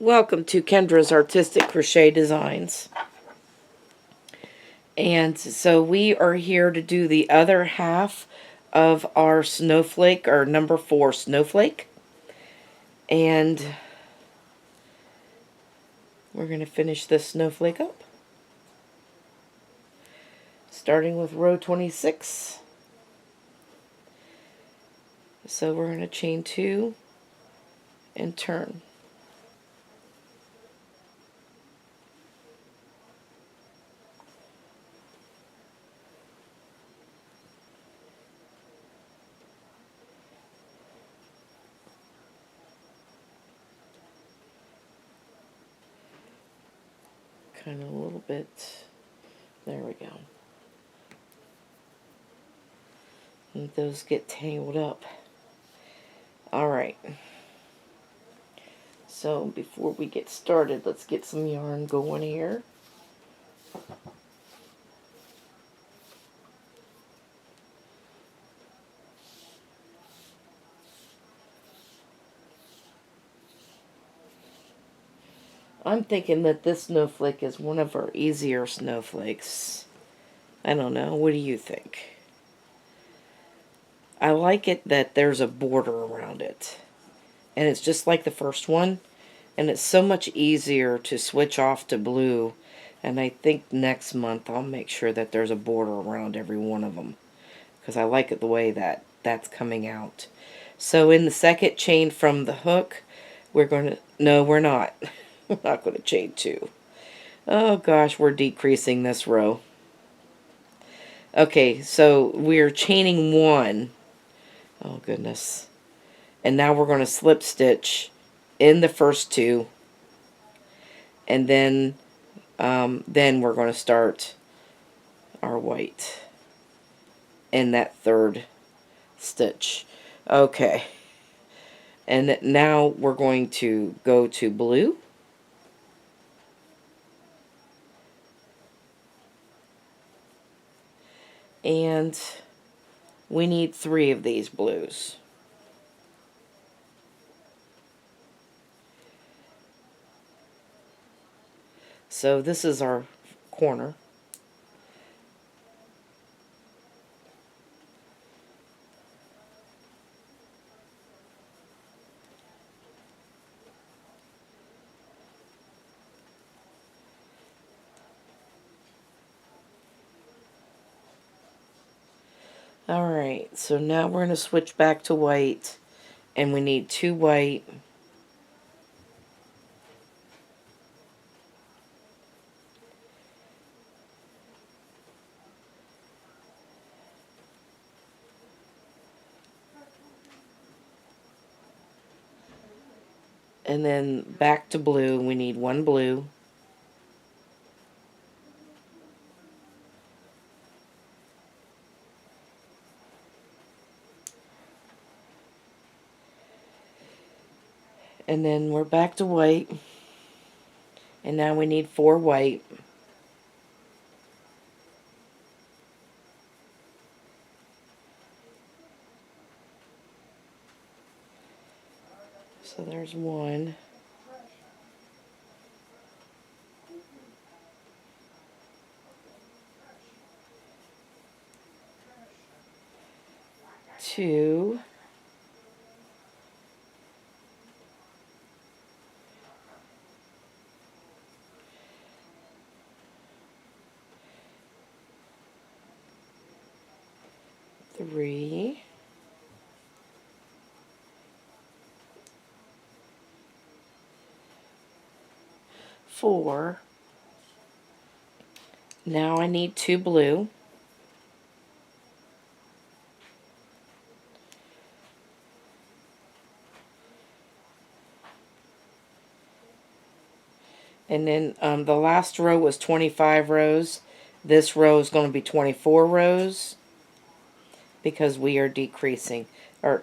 Welcome to Kendra's Artistic Crochet Designs. And so we are here to do the other half of our snowflake, our number 4 snowflake. And we're going to finish this snowflake up. Starting with row 26. So we're going to chain 2 and turn. Kind of a little bit. There we go. And those get tangled up. Alright. So before we get started, let's get some yarn going here. I'm thinking that this snowflake is one of our easier snowflakes. I don't know. What do you think? I like it that there's a border around it. And it's just like the first one. And it's so much easier to switch off to blue. And I think next month I'll make sure that there's a border around every one of them. Because I like it the way that that's coming out. So in the second chain from the hook, we're going to... No, we're not. We're not going to chain 2. Oh gosh, we're decreasing this row. Okay, so we're chaining 1. Oh goodness. And now we're going to slip stitch in the first 2. And then we're going to start our white in that third stitch. Okay. And now we're going to go to blue. And we need 3 of these blues. So this is our corner. Alright, so now we're going to switch back to white, and we need 2 white. And then back to blue, we need 1 blue. And then we're back to white. And now we need 4 white. So there's 1. Two. 3. 4. Now I need 2 blue. And then the last row was 25 rows. This row is going to be 24 rows because we are decreasing. Or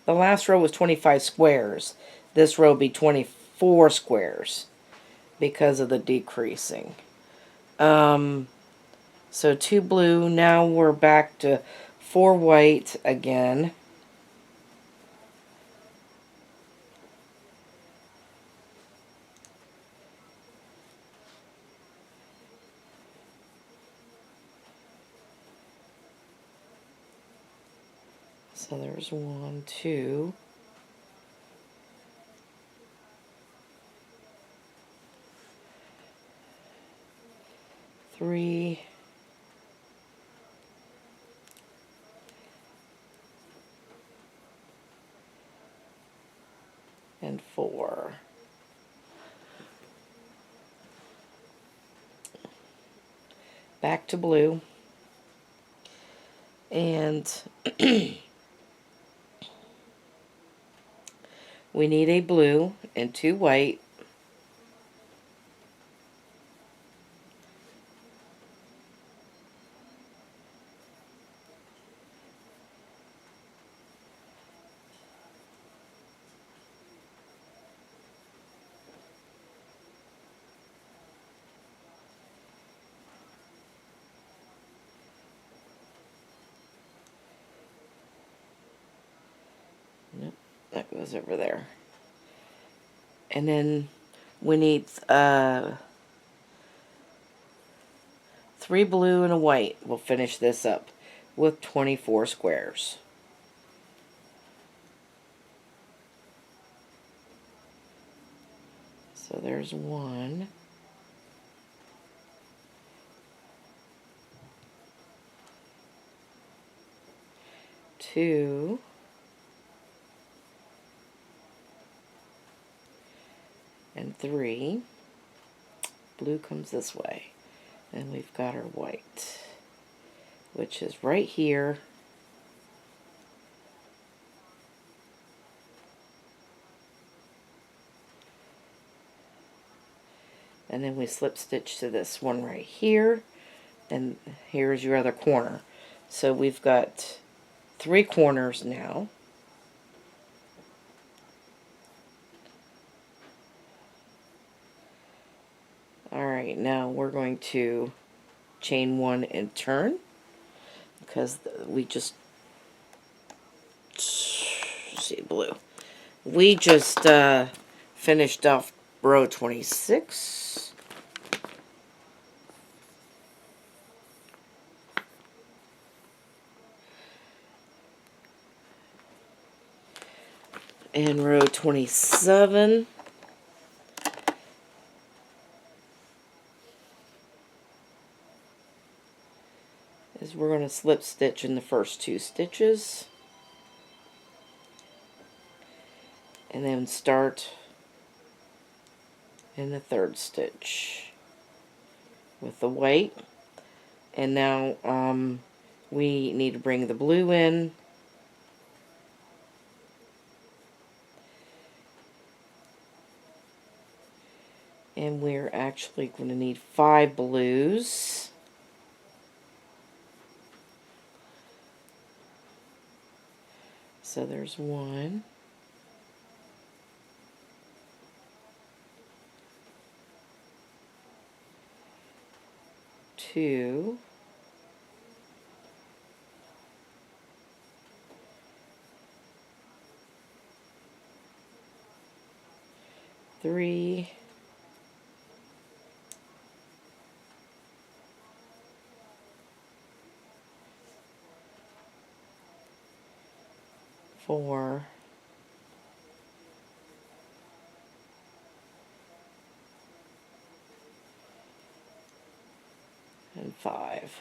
the last row was 25 squares. This row will be 24 squares because of the decreasing. So 2 blue. Now we're back to 4 white again. So there's 1, 2, 3, and 4. Back to blue. And we need a blue and 2 white. Nope, that goes over there. And then we need 3 blue and a white. We'll finish this up with 24 squares. So there's 1, 2, and 3. Blue comes this way. And we've got our white, which is right here. And then we slip stitch to this one right here. And here's your other corner. So we've got 3 corners now. Alright, now we're going to chain 1 and turn, because we just, see, blue. We just finished off row 26. And row 27. Is we're going to slip stitch in the first 2 stitches. And then start in the 3rd stitch with the white. And now we need to bring the blue in. And we're actually going to need 5 blues. So there's 1, 2, 3, 4, and 5.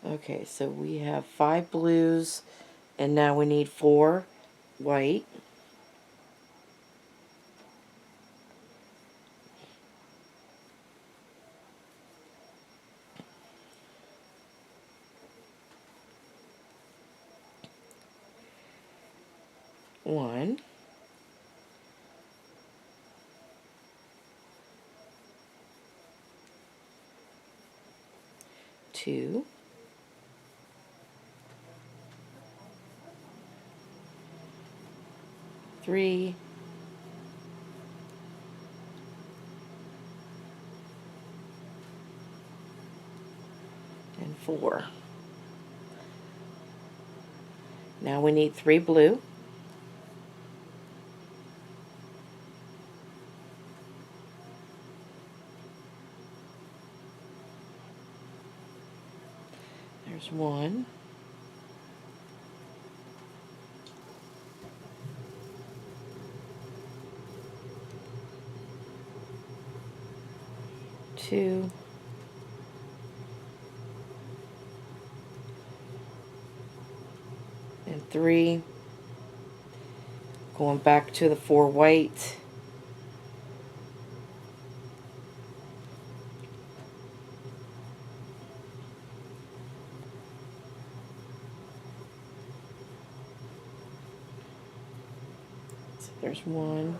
Okay, so we have 5 blues, and now we need 4 white. One, 2, 3, and 4. Now we need 3 blue. There's one. Two. And three. Going back to the 4 white. So there's one.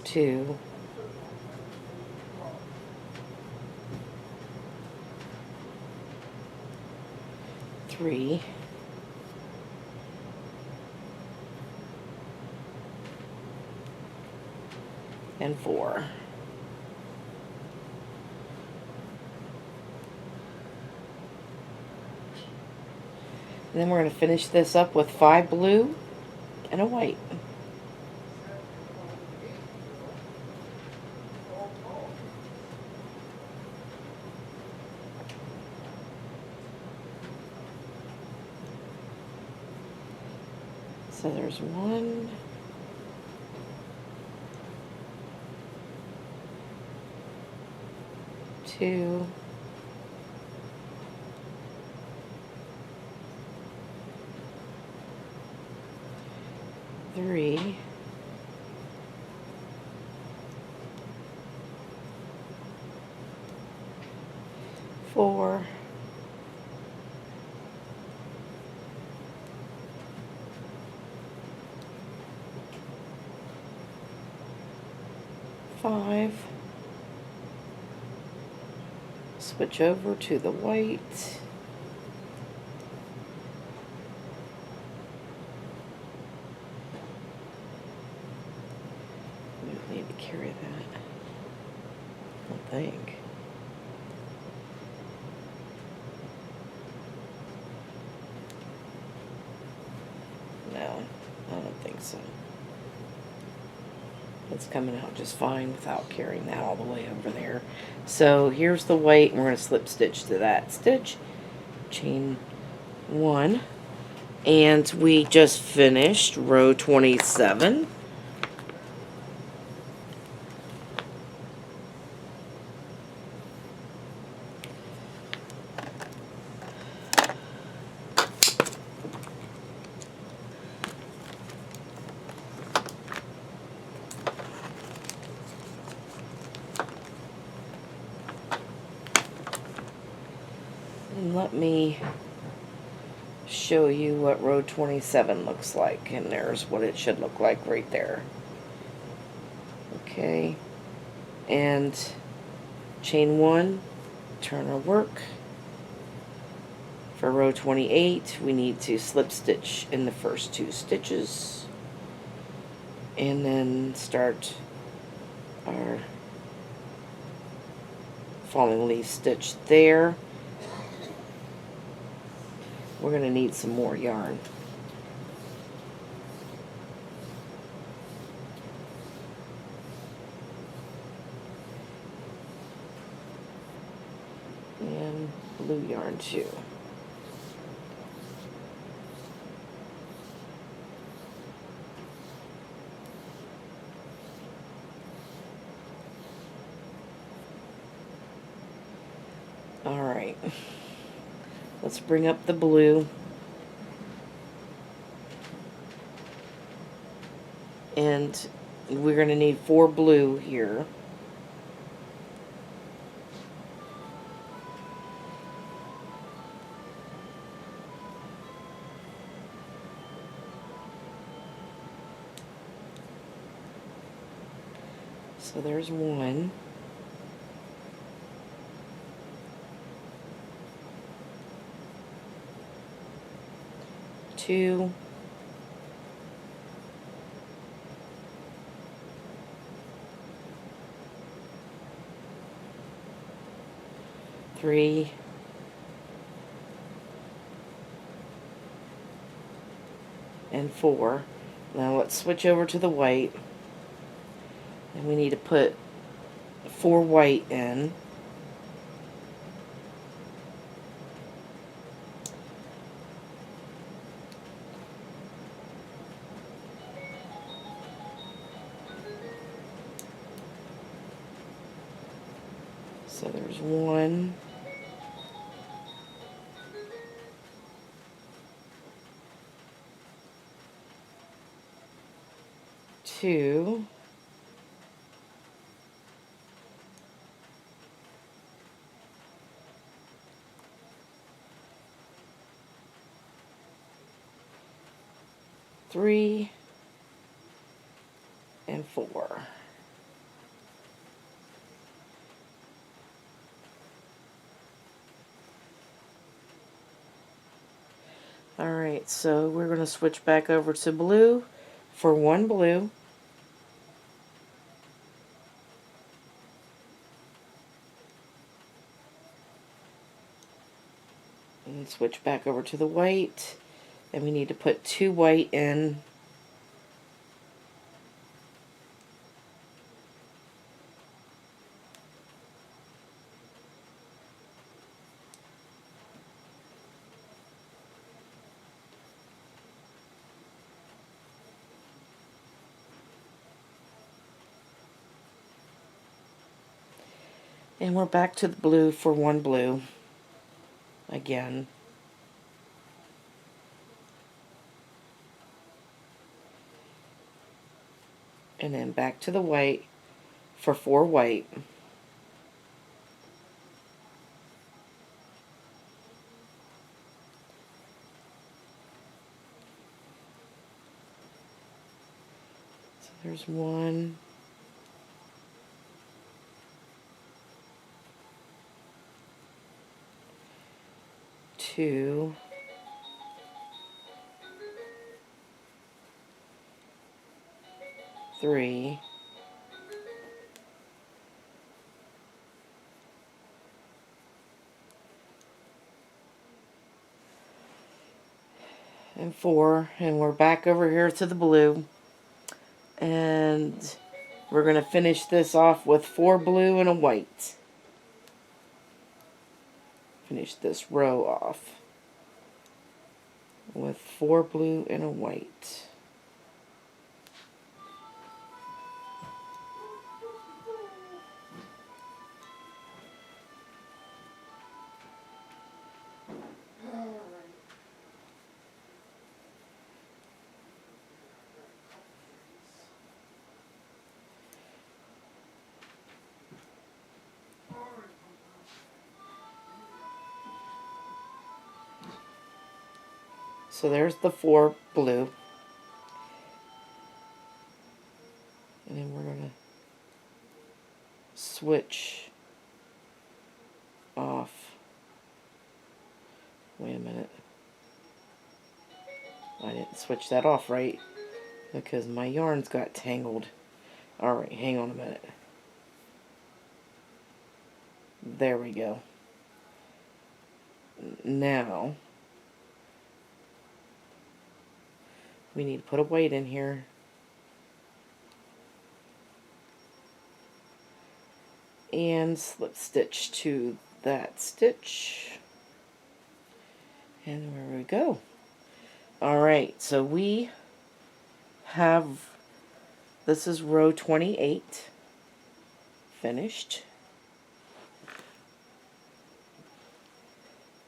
Two. Three. And 4. And then we're going to finish this up with 5 blue and a white. So there's 1, 2, 3, 4, 5. Switch over to the white. We don't need to carry that, I don't think. No, I don't think so. It's coming out just fine without carrying that all the way over there. So here's the white, and we're going to slip stitch to that stitch. Chain 1. And we just finished row 27. And let me show you what row 27 looks like, and there's what it should look like right there. Okay, and chain 1, turn our work. For row 28, we need to slip stitch in the first 2 stitches, and then start our falling leaf stitch there. We're going to need some more yarn. And blue yarn too. Alright. Let's bring up the blue. And we're going to need 4 blue here. So there's 1. Two. 3. And 4. Now let's switch over to the white. And we need to put 4 white in. So there's 1, 2, 3, and 4. Alright, so we're going to switch back over to blue for 1 blue. And switch back over to the white. And we need to put 2 white in. And we're back to the blue for 1 blue again. And then back to the white for 4 white. So there's 1, 2, 3, and 4, and we're back over here to the blue, and we're going to finish this off with 4 blue and a white. Finish this row off with 4 blue and a white. So there's the 4 blue. And then we're going to switch off. Wait a minute. I didn't switch that off right because my yarns got tangled. Alright, hang on a minute. There we go. Now, we need to put a weight in here. And slip stitch to that stitch. And there we go. Alright, so we have, this is row 28 finished.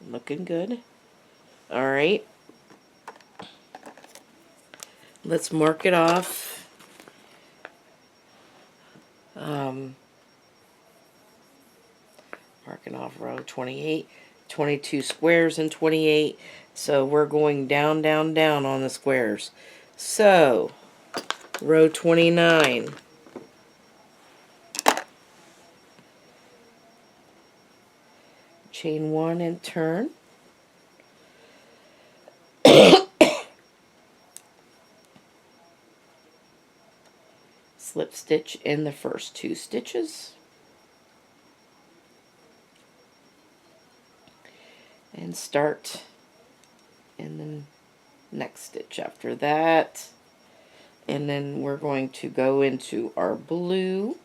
Looking good. Alright. Let's mark it off. Marking off row 28, 22 squares in 28. So we're going down, down, down on the squares. So, row 29. Chain 1 and turn. Slip stitch in the first 2 stitches. And start in the next stitch after that. And then we're going to go into our blue,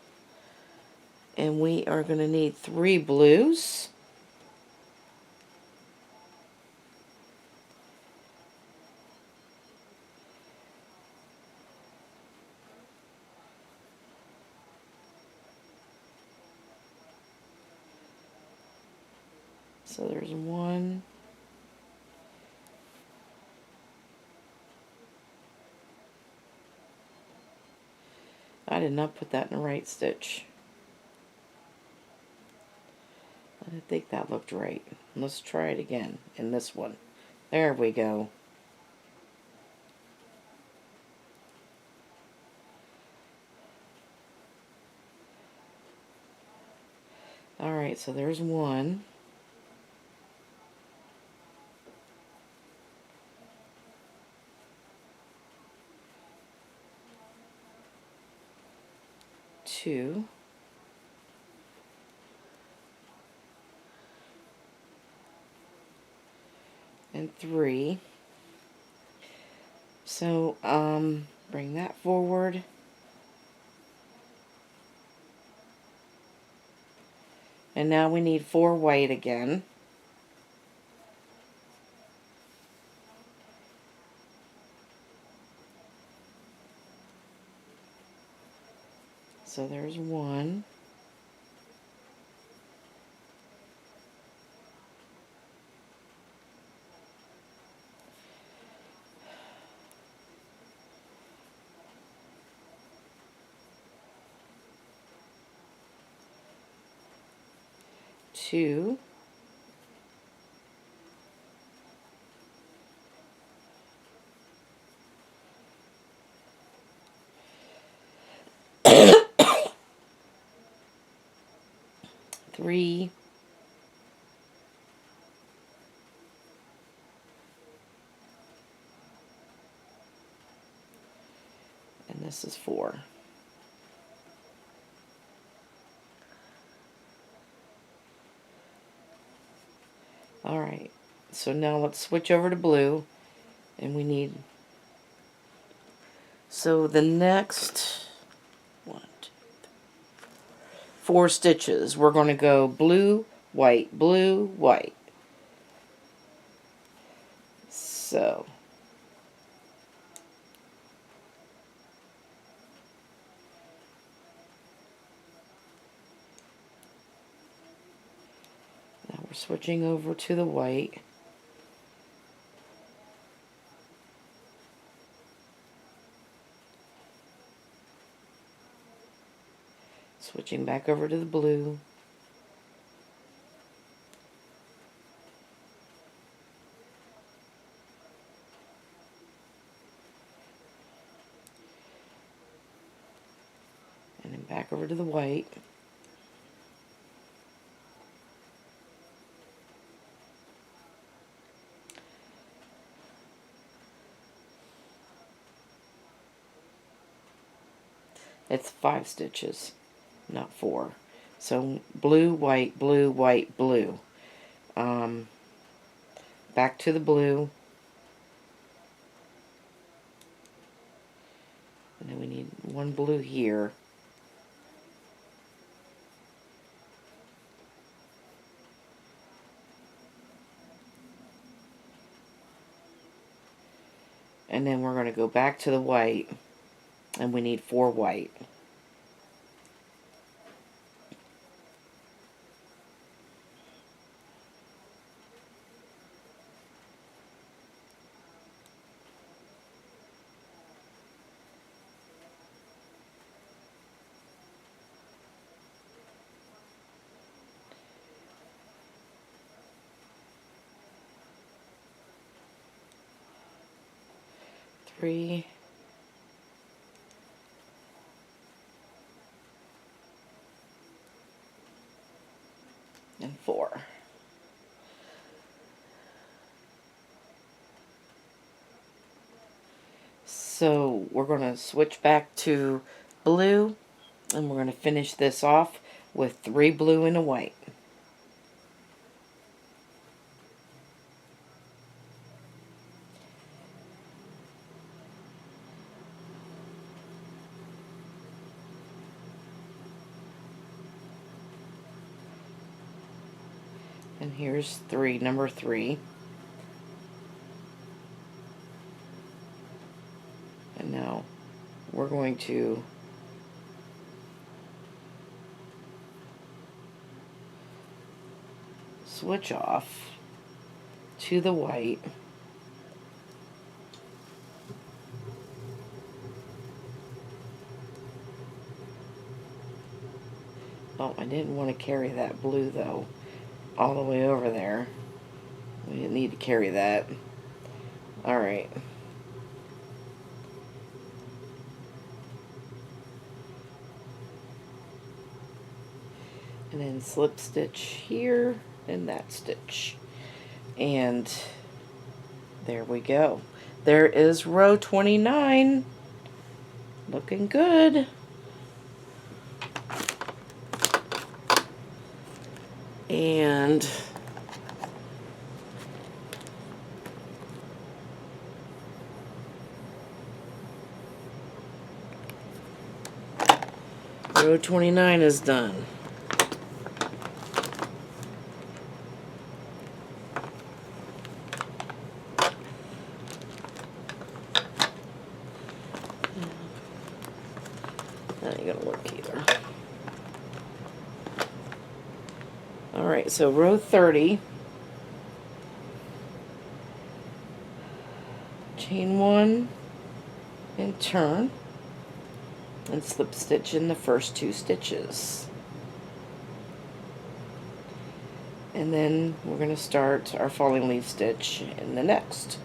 and we are going to need 3 blues. So there's 1. I did not put that in the right stitch. I didn't think that looked right. Let's try it again in this one. There we go. Alright, so there's 1. 2. And 3. So, bring that forward. And now we need 4 white again. So there's 1. 2. Three. And this is 4. Alright, so now let's switch over to blue, and we need, so the next 4 stitches, we're going to go blue, white, blue, white. So, now we're switching over to the white. Switching back over to the blue. And then back over to the white. It's 5 stitches, not 4. So blue, white, blue, white, blue. Back to the blue. And then we need 1 blue here. And then we're going to go back to the white, and we need 4 white. Three. And 4. So we're going to switch back to blue, and we're going to finish this off with 3 blue and a white. here's three, number 3. And now we're going to switch off to the white. Oh, I didn't want to carry that blue though all the way over there. We didn't need to carry that. Alright. And then slip stitch here and that stitch. And there we go. There is row 29. Looking good. And row 29 is done. That ain't gonna work either. Alright, so row 30. Chain 1 and turn. And slip stitch in the first 2 stitches. And then we're going to start our falling leaf stitch in the next.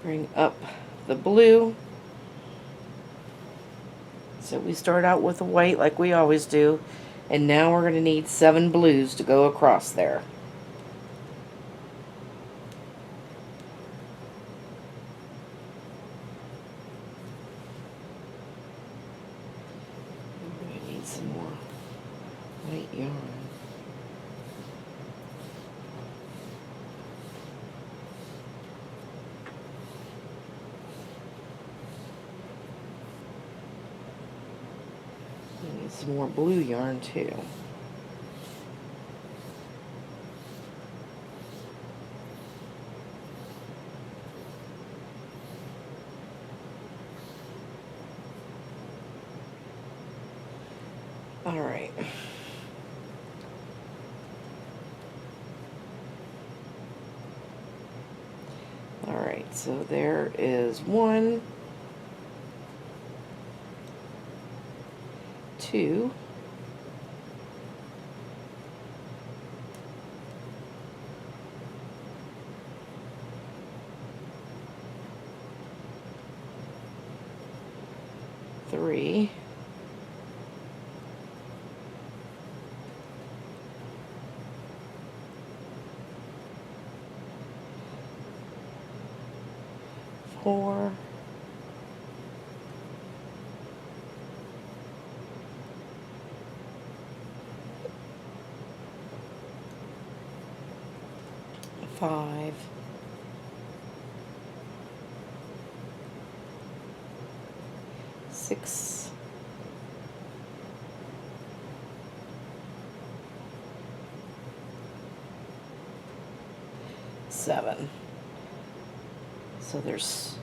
Bring up the blue. So we start out with a white like we always do, and now we're going to need 7 blues to go across there. I need some more white yarn. I need some more blue yarn too. All right. All right, so there is 1, 2, 3, 4, 5, 6, 7. So there's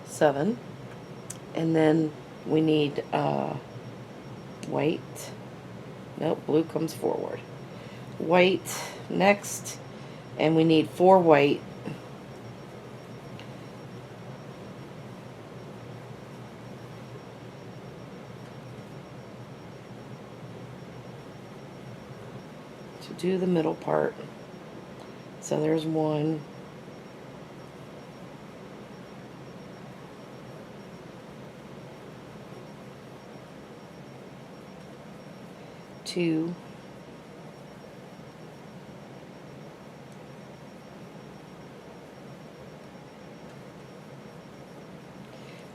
7. And then we need white. Nope, blue comes forward. White next. And we need 4 white. To do the middle part. So there's 1. 2,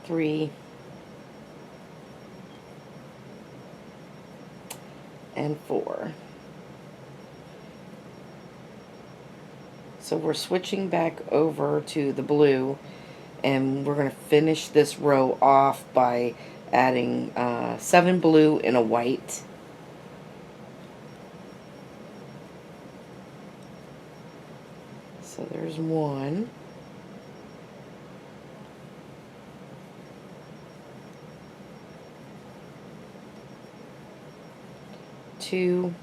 3, and 4. So we're switching back over to the blue, And we're going to finish this row off by adding 7 blue and a white. So there's 1. 2.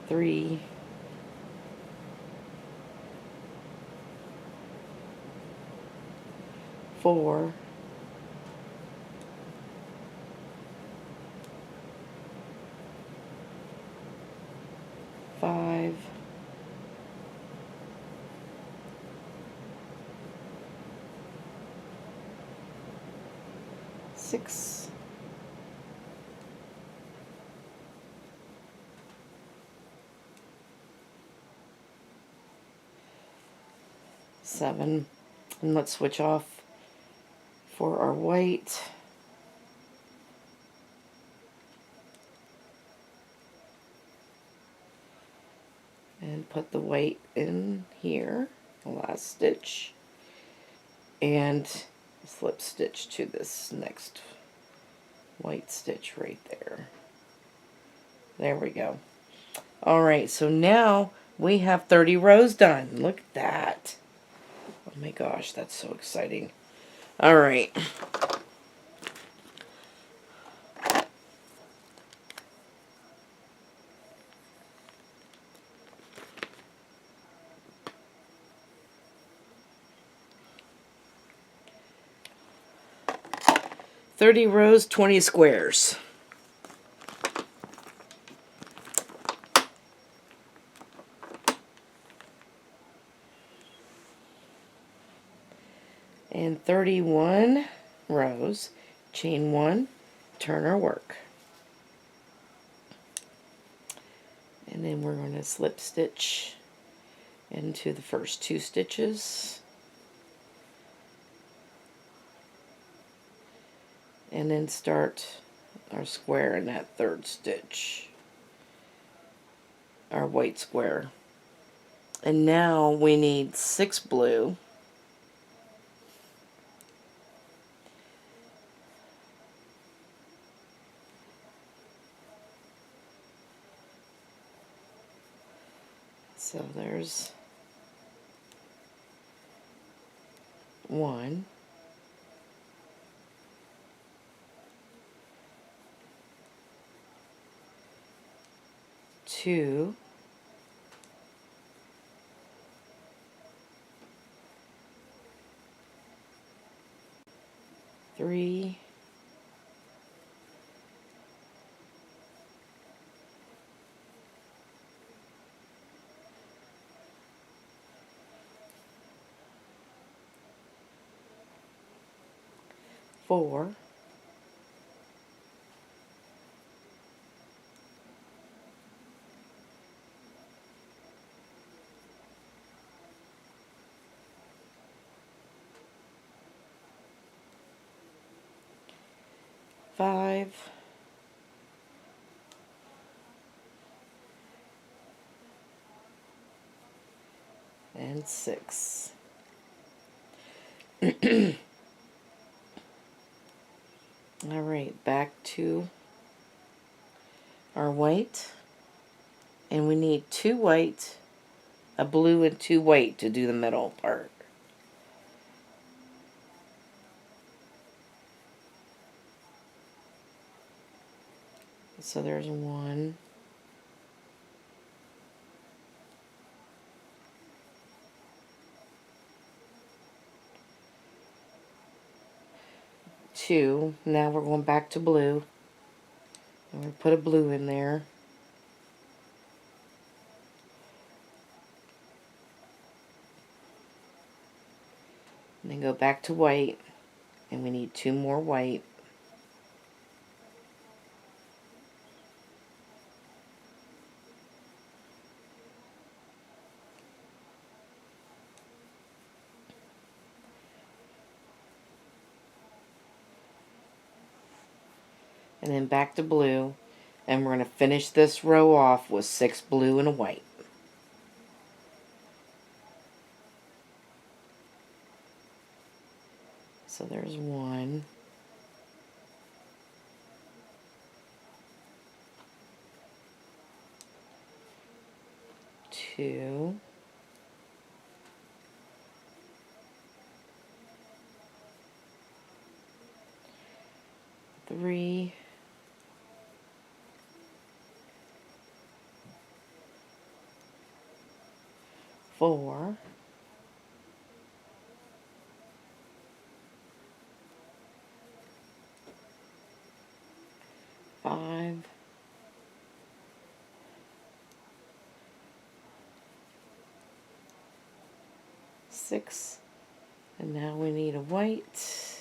3. 4. 5. 6. 7. And let's switch off for our white. And put the white in here, the last stitch, and slip stitch to this next white stitch right there. There we go. Alright, so now we have 30 rows done. Look at that. Oh my gosh, that's so exciting. Alright. "30 rows, 20 squares." And 31 rows, chain 1, turn our work. And then we're going to slip stitch into the first 2 stitches. And then start our square in that 3rd stitch. Our white square. And now we need 6 blue. So there's 1. 2. 3. 4. 5. And 6. Alright, back to our white. And we need 2 white, a blue, and 2 white to do the middle part. So there's 1. 2. Now we're going back to blue. And we'll put a blue in there. And then go back to white. And we need 2 more white. And then back to blue. And we're going to finish this row off with 6 blue and a white. So there's 1, 2, 3, 4, 5, 6, and now we need a white.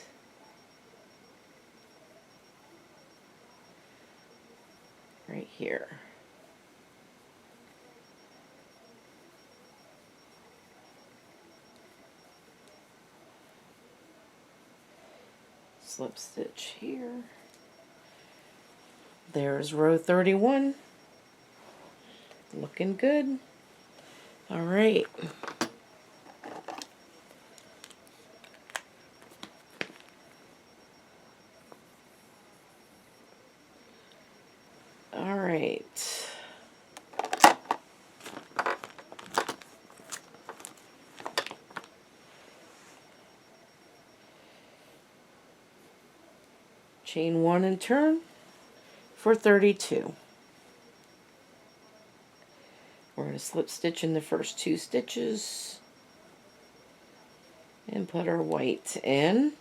Right here. Slip stitch here. There's row 31. Looking good. All right. All right. Chain 1 and turn for 32. We're going to slip stitch in the first 2 stitches and put our white in.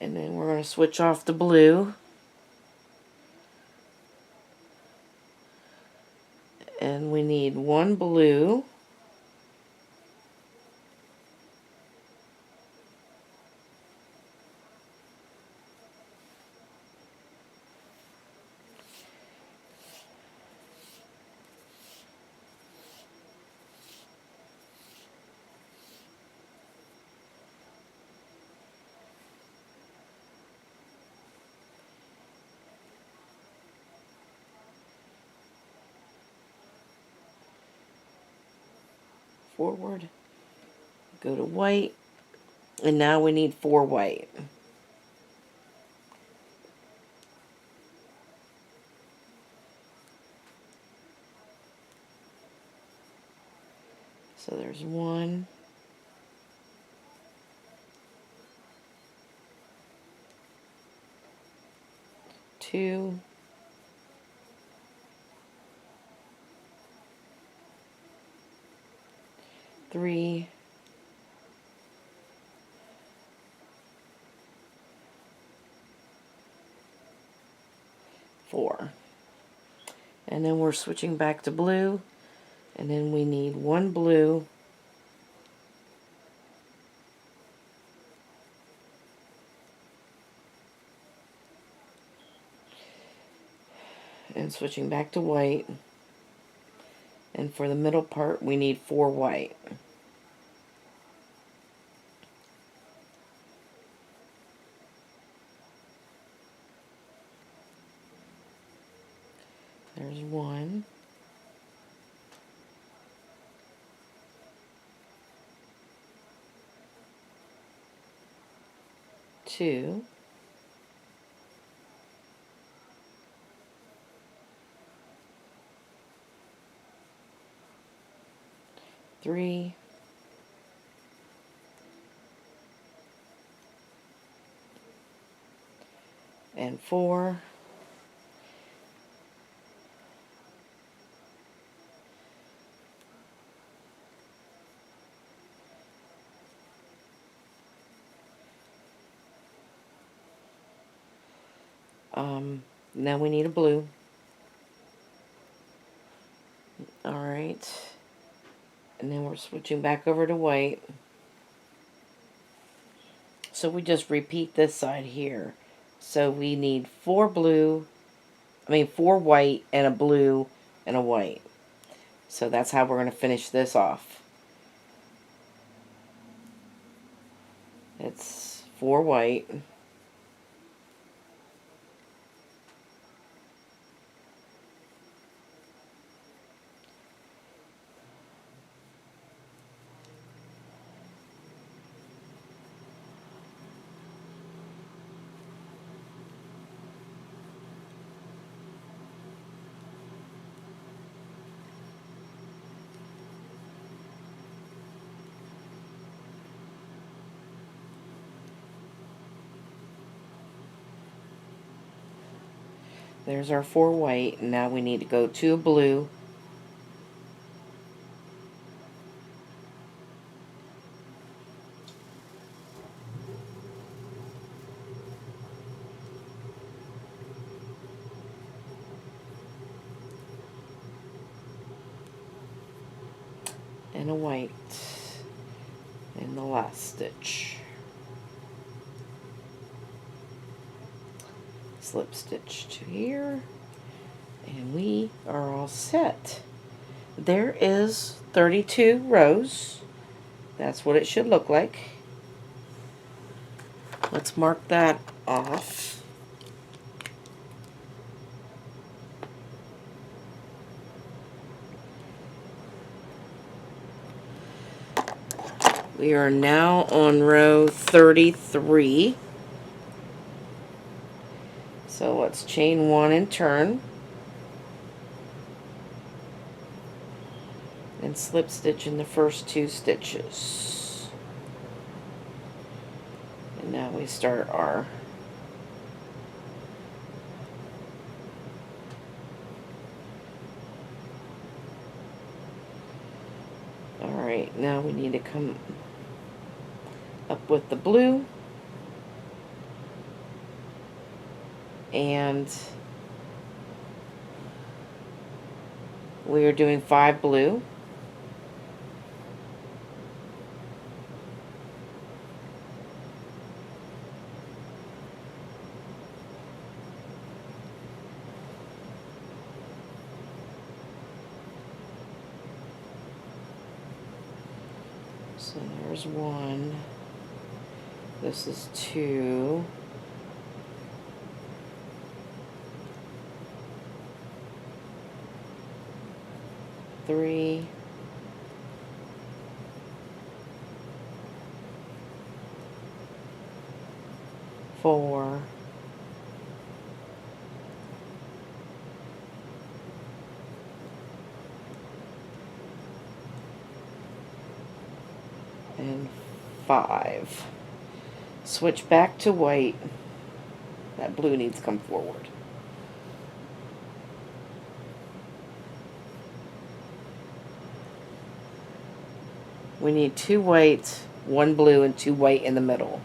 And then we're going to switch off the blue. And we need 1 blue. Forward, go to white, and now we need 4 white. So there's 1, 2, 3, 4. And then we're switching back to blue, and then we need 1 blue, and switching back to white, and for the middle part we need 4 white. There's 1, 2, 3, 4. Now we need a blue. Alright. And then we're switching back over to white. So we just repeat this side here. So we need 4 white and a blue and a white. So that's how we're going to finish this off. It's 4 white. There's our 4 white, and now we need to go to a blue. And a white in the last stitch. Slip stitch to here, and we are all set. There is 32 rows. That's what it should look like. Let's mark that off. We are now on row 33. So let's chain 1 and turn. And slip stitch in the first 2 stitches. And now we start our Alright, now we need to come up with the blue, and we are doing 5 blue, so there's 1, this is 2, three, 4, and 5. Switch back to white. That blue needs to come forward. We need 2 white, 1 blue, and 2 white in the middle.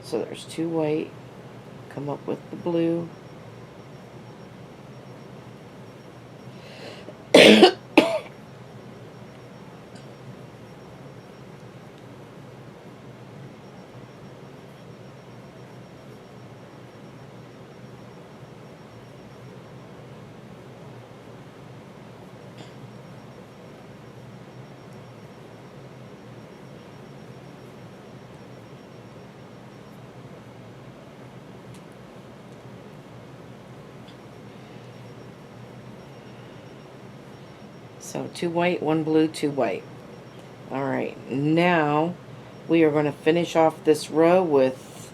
So there's 2 white, come up with the blue. So 2 white, 1 blue, 2 white. Alright, now we are going to finish off this row with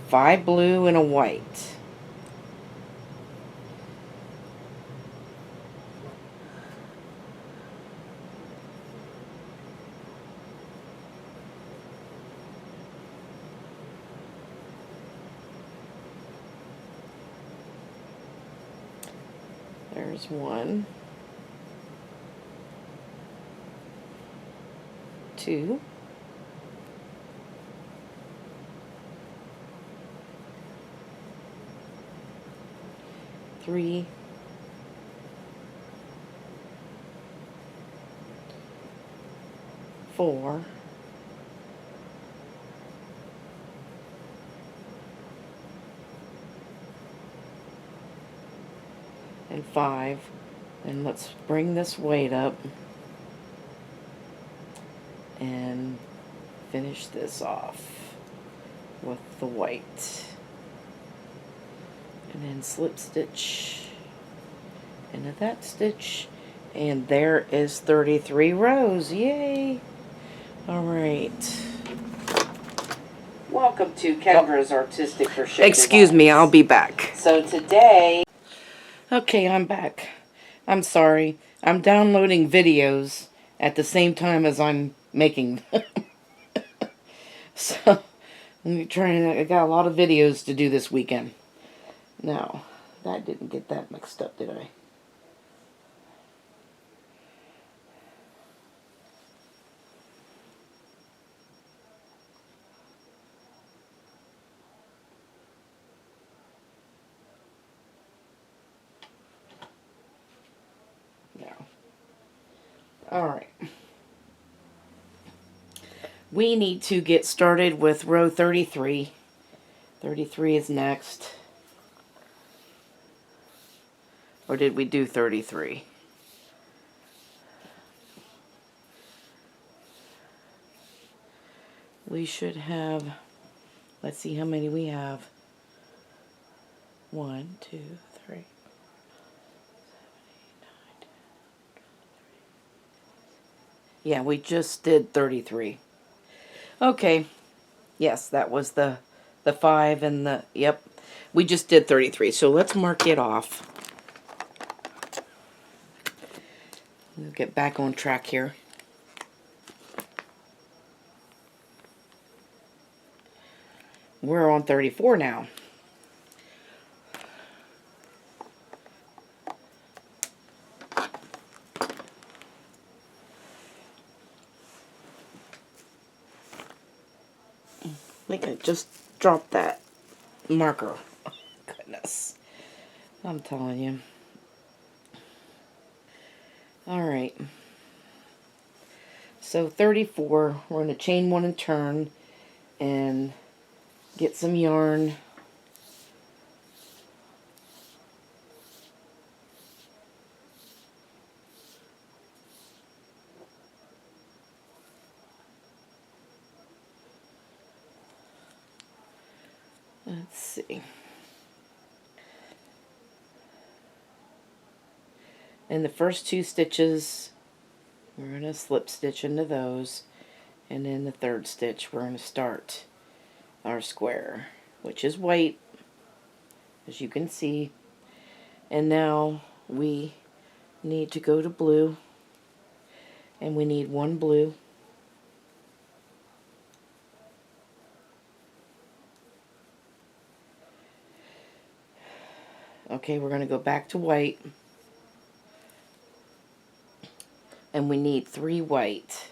5 blue and a white. There's 1, 2, 3, 4, 4 and 5, and let's bring this weight up and finish this off with the white, and then slip stitch into that stitch, and there is 33 rows. Yay! All right. Welcome to Kendra's Artistic Crochet. Excuse me, I'll be back. So today... Okay, I'm back. I'm sorry. I'm downloading videos at the same time as I'm making them. So, I'm trying. I got a lot of videos to do this weekend. Now, that didn't get that mixed up, did I? No. Alright. We need to get started with row 33. 33 is next. Or did we do 33? We should have, let's see how many we have. 1, 2, 3. Yeah, we just did 33. Okay. Yes, that was the 5 and the, yep. We just did 33, so let's mark it off. We'll get back on track here. We're on 34 now. I think I just dropped that marker. Oh, goodness. I'm telling you. Alright. So 34, we're going to chain 1 and turn and get some yarn. Let's see. In the first 2 stitches, we're going to slip stitch into those, and in the 3rd stitch we're going to start our square, which is white, as you can see. And now we need to go to blue, and we need 1 blue. Okay, we're going to go back to white, and we need 3 white.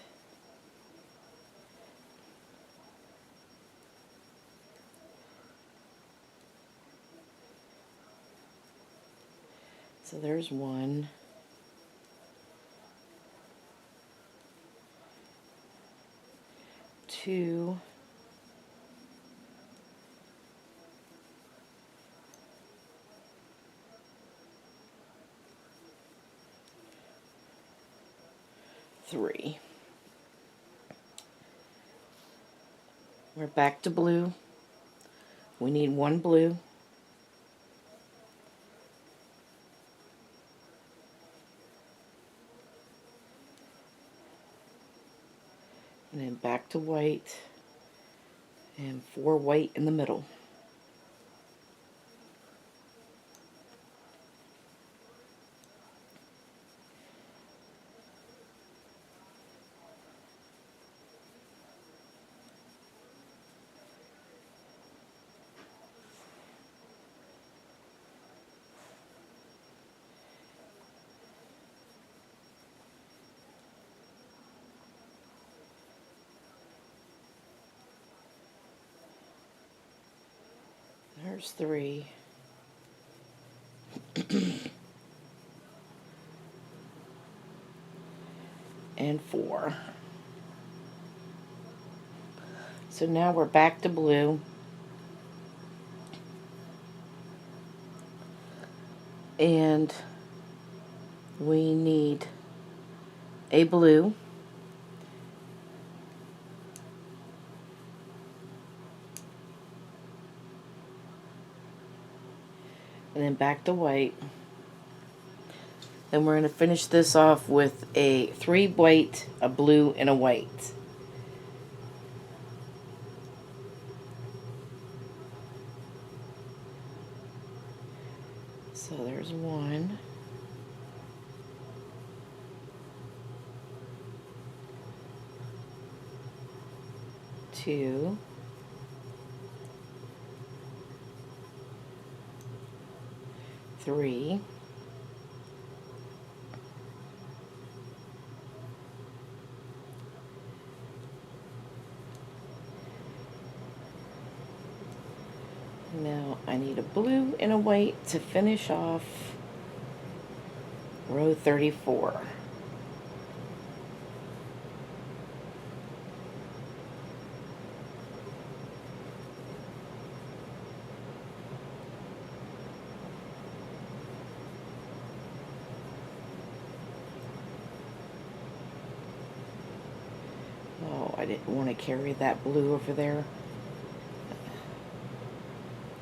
So there's 1. 2. 3. We're back to blue. We need 1 blue. And then back to white, and 4 white in the middle. There's 3. And 4. So now we're back to blue. And we need a blue. And then back to white. Then we're going to finish this off with a 3 white, a blue, and a white. So there's 1. 2. 3. 4. Now I need a blue and a white to finish off row 34. Oh, I didn't want to carry that blue over there.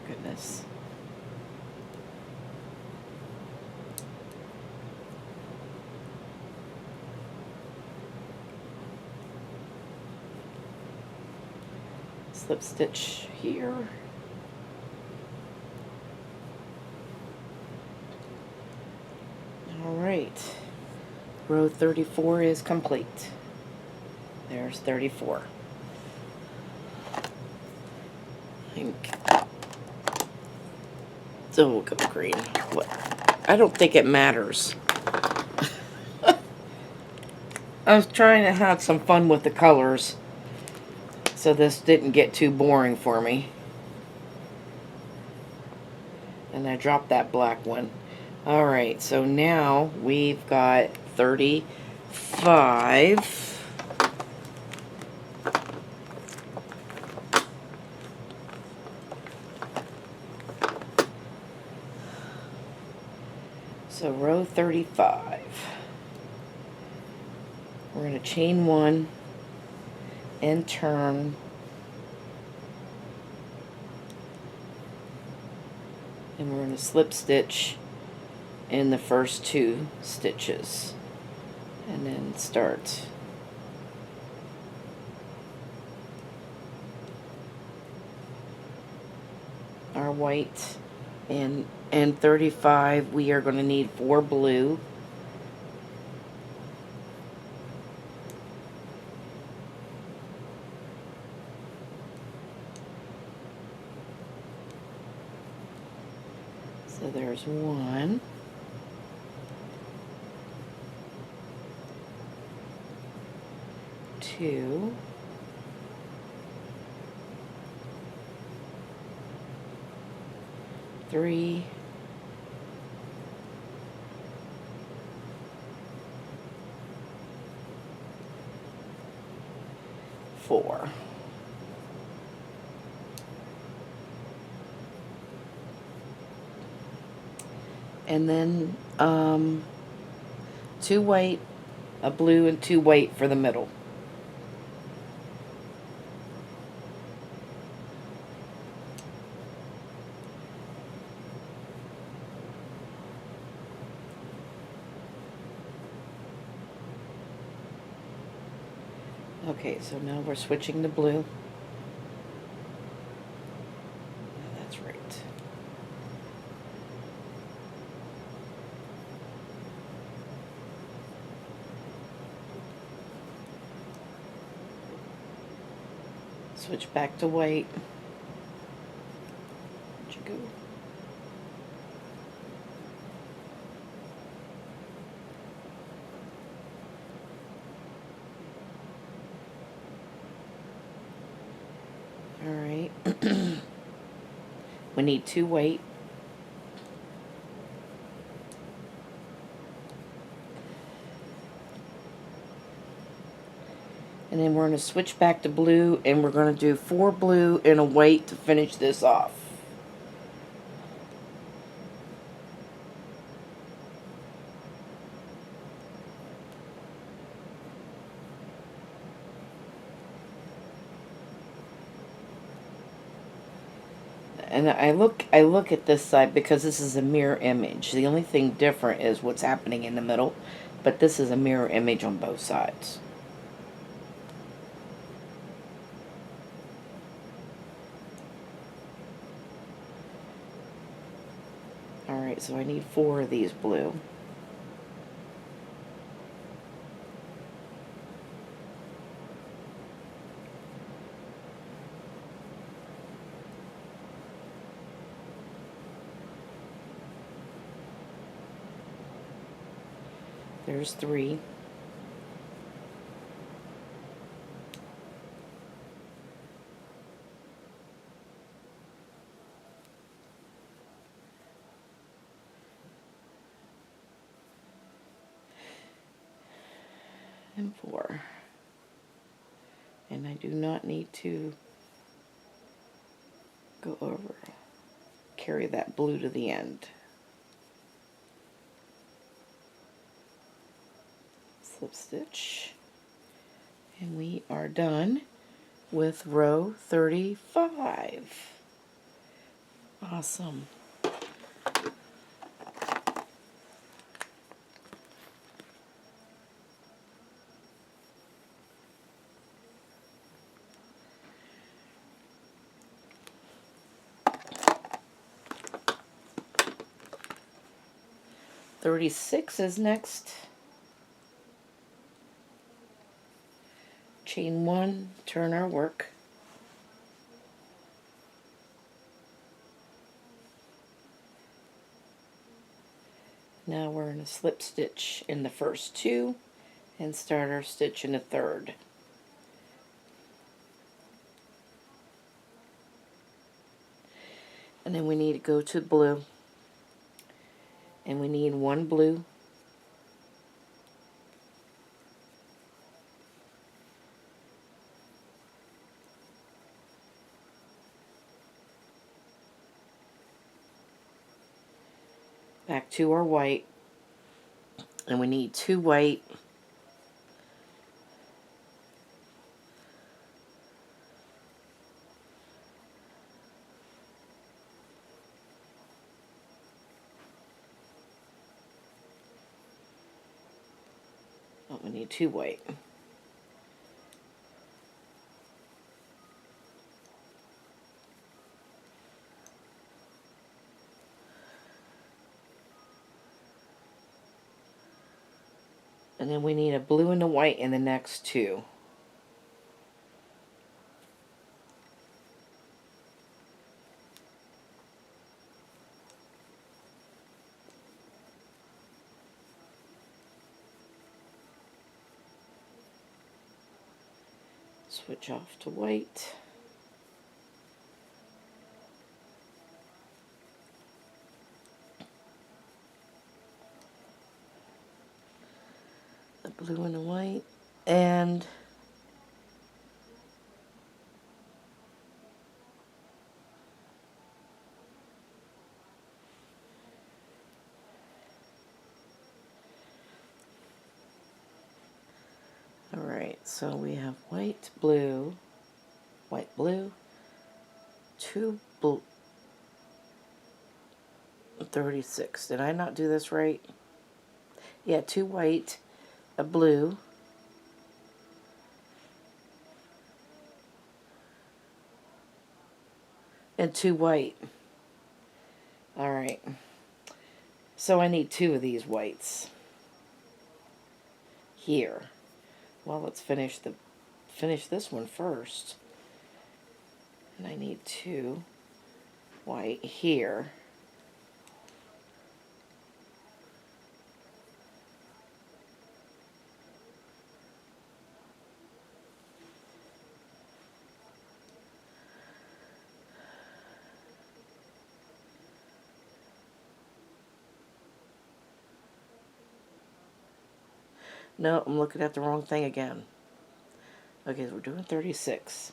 Goodness. Slip stitch here. All right. Row 34 is complete. There's 34. So we'll go green. What? I don't think it matters. I was trying to have some fun with the colors, so this didn't get too boring for me. And I dropped that black one. Alright, so now we've got 35. So row 35. We're going to chain 1 and turn. And we're going to slip stitch in the first 2 stitches. And then start. Our white. And 35, we are going to need 4 blue. So there's 1. 2. 3. 4. And then 2 white, a blue, and 2 white for the middle. Okay, so now we're switching to blue. That's right. Switch back to white. Where'd you go? All right. We need 2 white. And then we're going to switch back to blue, and we're going to do 4 blue and a white to finish this off. And I look at this side because this is a mirror image. The only thing different is what's happening in the middle, but this is a mirror image on both sides. Alright, so I need 4 of these blue. There's 3. And 4. And I do not need to go over, carry that blue to the end. Slip stitch. And we are done with row 35. Awesome. "36" is next. Chain 1, turn our work. Now we're going to slip stitch in the first 2 and start our stitch in the third. And then we need to go to blue, and we need 1 blue, back to our white, and we need 2 white, oh, we need 2 white. And then we need a blue and a white in the next 2. Switch off to white. The blue and the white. And alright, so we have white, blue, 2 blue, 36. Did I not do this right? Yeah, 2 white, a blue, and 2 white. Alright, so I need 2 of these whites here. Well, let's finish this one first. And I need 2 white here. No, I'm looking at the wrong thing again. Okay, so we're doing 36.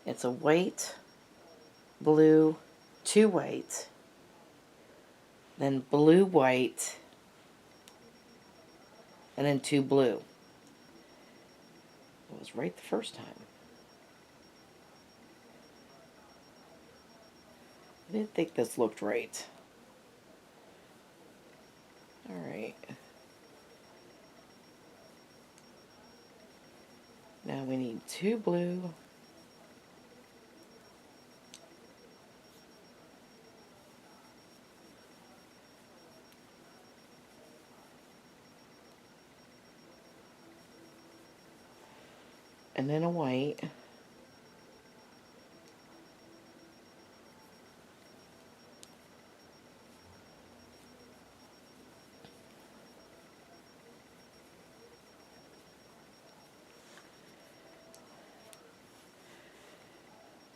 It's a white, blue, 2 white, then blue, white, and then 2 blue. It was right the first time. I didn't think this looked right. Alright. Now we need 2 blue. And then a white.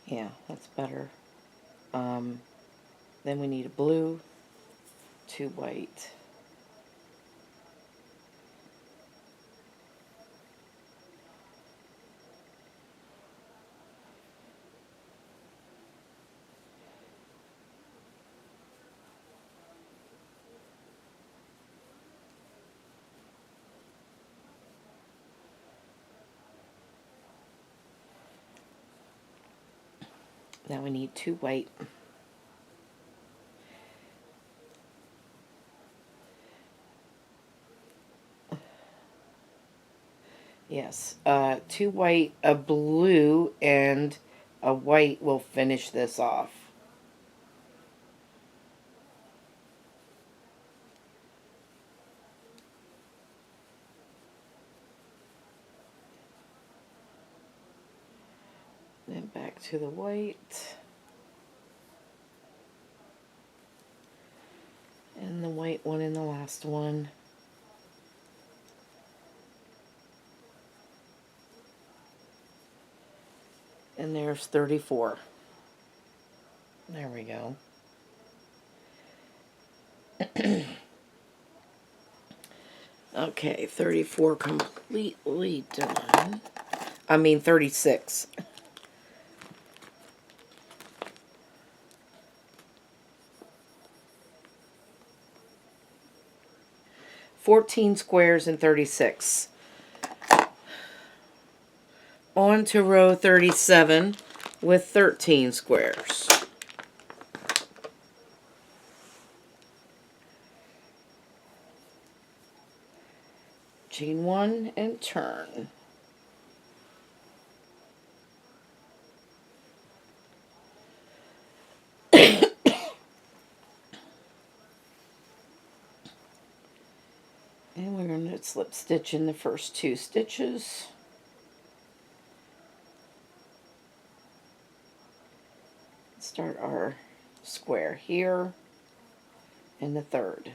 Yeah, that's better. Then we need a blue, 2 white. Now we need 2 white. Yes, 2 white, a blue, and a white will finish this off. Then back to the white. And the white one in the last one. And there's 34. There we go. Okay, 34 completely done. I mean 36. $14 squares and 36. On to row 37 with 13 squares. Chain 1 and turn. And we're going to slip stitch in the first 2 stitches. Start our square here in the third.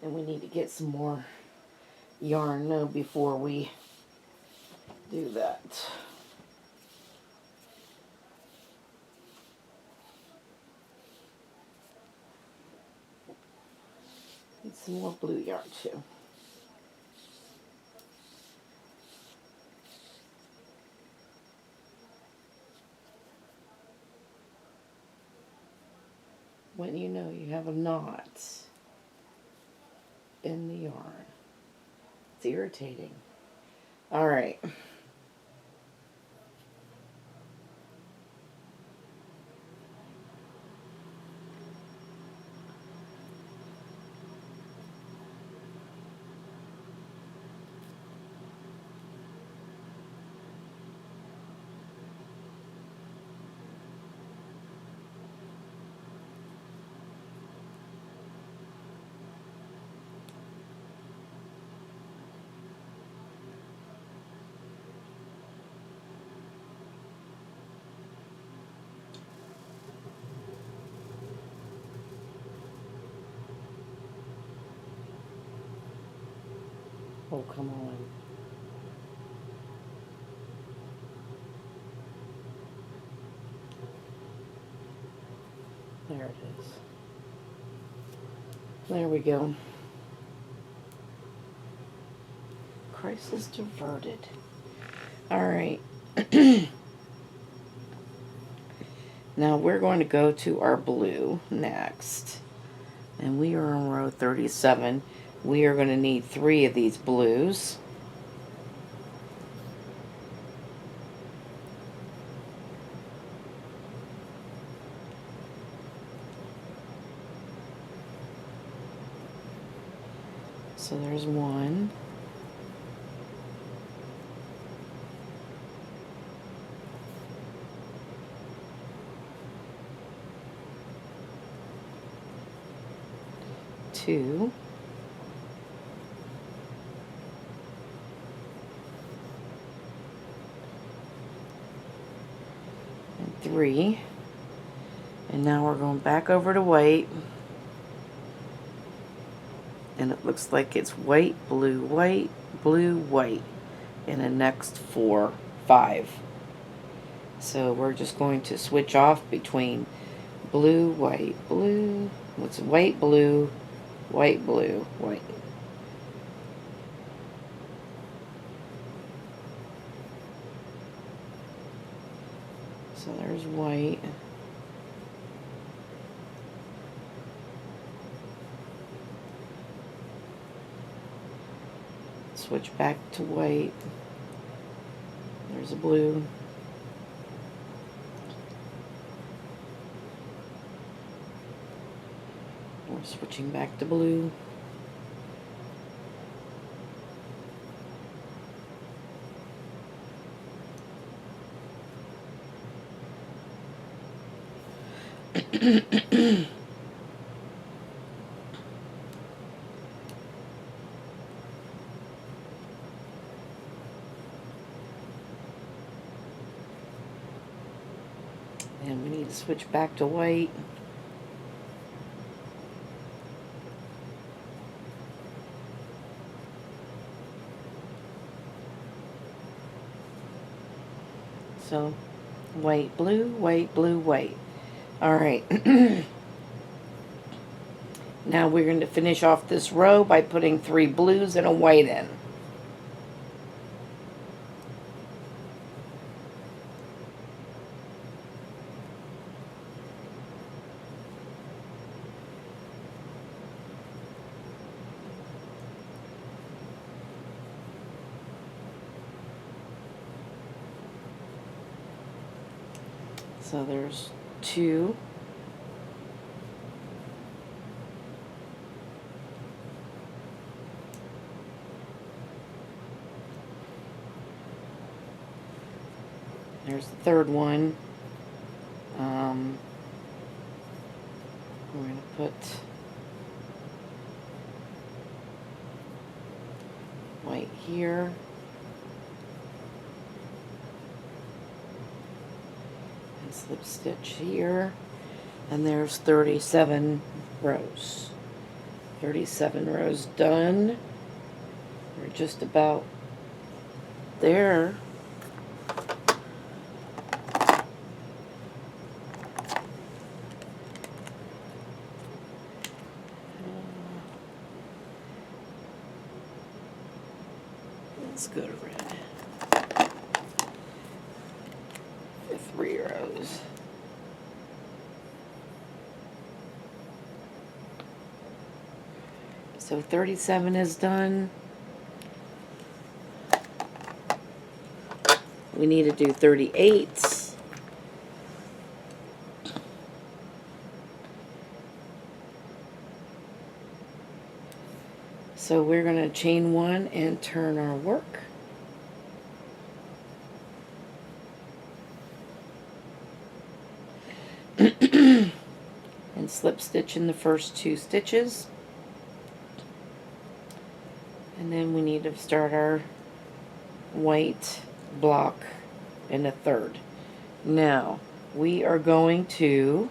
And we need to get some more yarn though before we do that. Need some more blue yarn too. When you know you have a knot in the yarn. It's irritating. All right. Oh, come on. There it is. There we go. Crisis diverted. Alright. Now we're going to go to our blue next. And we are on row 37. We are going to need 3 of these blues. So there's 1. Two. And 3. And now we're going back over to white. And it looks like it's white, blue, white, blue, white in the next 4, 5. So we're just going to switch off between blue, white, blue. What's white, blue, white, blue, white. So there's white. Switch back to white. There's a blue. We're switching back to blue. And we need to switch back to white. So, white, blue, white, blue, white. Alright. Now we're going to finish off this row by putting 3 blues and a white in. So there's 2. There's the third one. We're going to put white here. And slip stitch here. And there's 37 rows. 37 rows done. We're just about there. Let's go to red. 3 rows. So 37 is done. We need to do 38. So we're going to chain 1 and turn our work. And slip stitch in the first 2 stitches. And then we need to start our white block in the 3rd. Now we are going to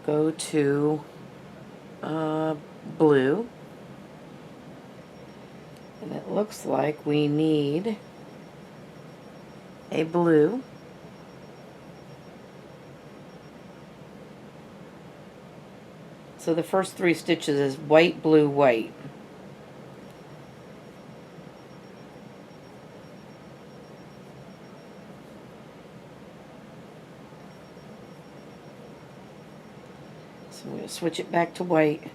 go to blue. And it looks like we need a blue, So the first 3 stitches is white, blue, white. So I'm going to switch it back to white.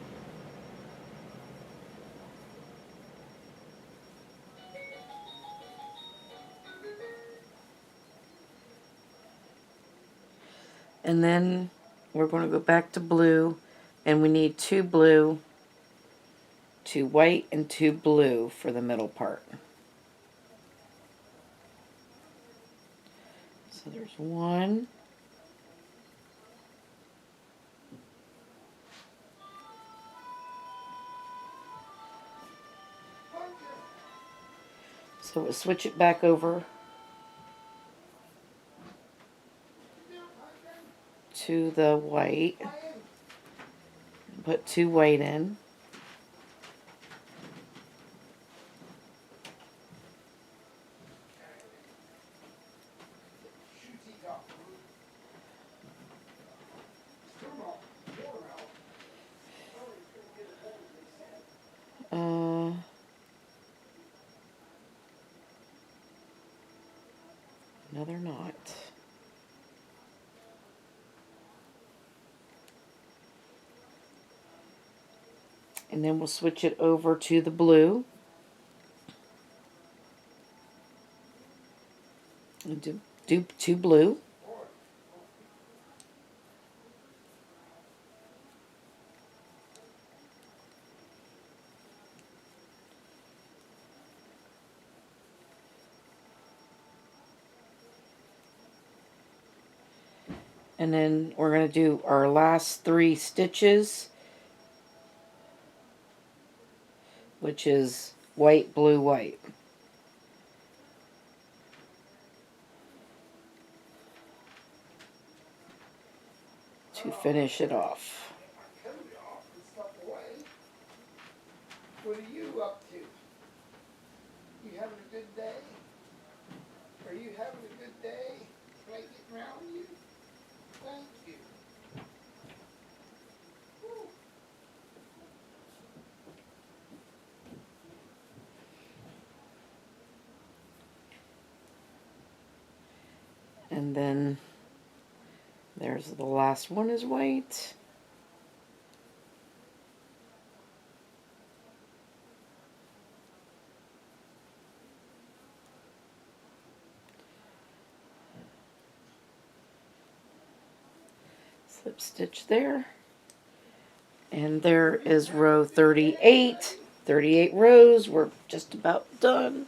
And then we're going to go back to blue, and we need 2 blue, 2 white, and 2 blue for the middle part. So there's 1. So we'll switch it back over to the white. Put 2 white in. No, they're not. And then we'll switch it over to the blue. And do 2 blue. And then we're going to do our last 3 stitches, which is white, blue, white. To finish it off. What are you up to? You having a good day? Are you having a good day? Can I get around you? Thank you. Woo. And then there's the last one is white. Slip stitch there. And there is row 38. 38 rows. We're just about done.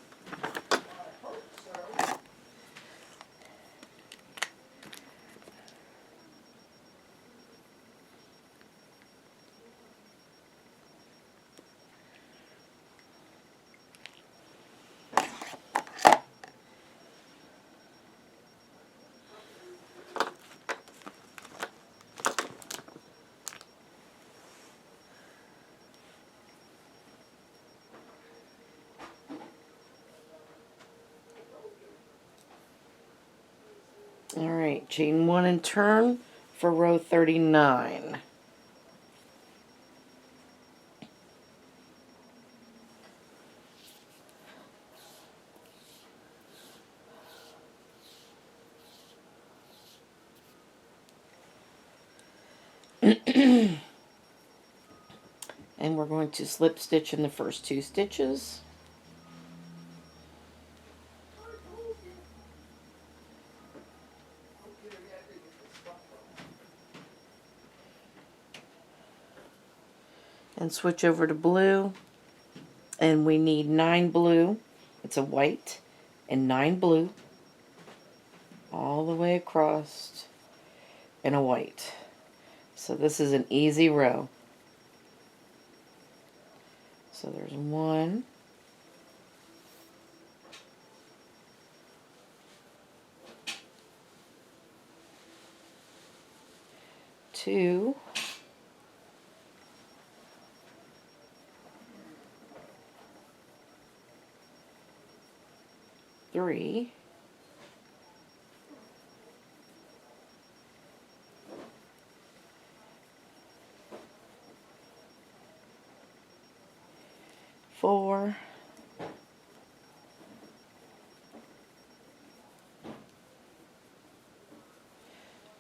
Alright, chain 1 and turn for row 39. And we're going to slip stitch in the first 2 stitches. And switch over to blue. And we need 9 blue. It's a white and 9 blue. All the way across. And a white. So this is an easy row. So there's 1. 2. 3. 4,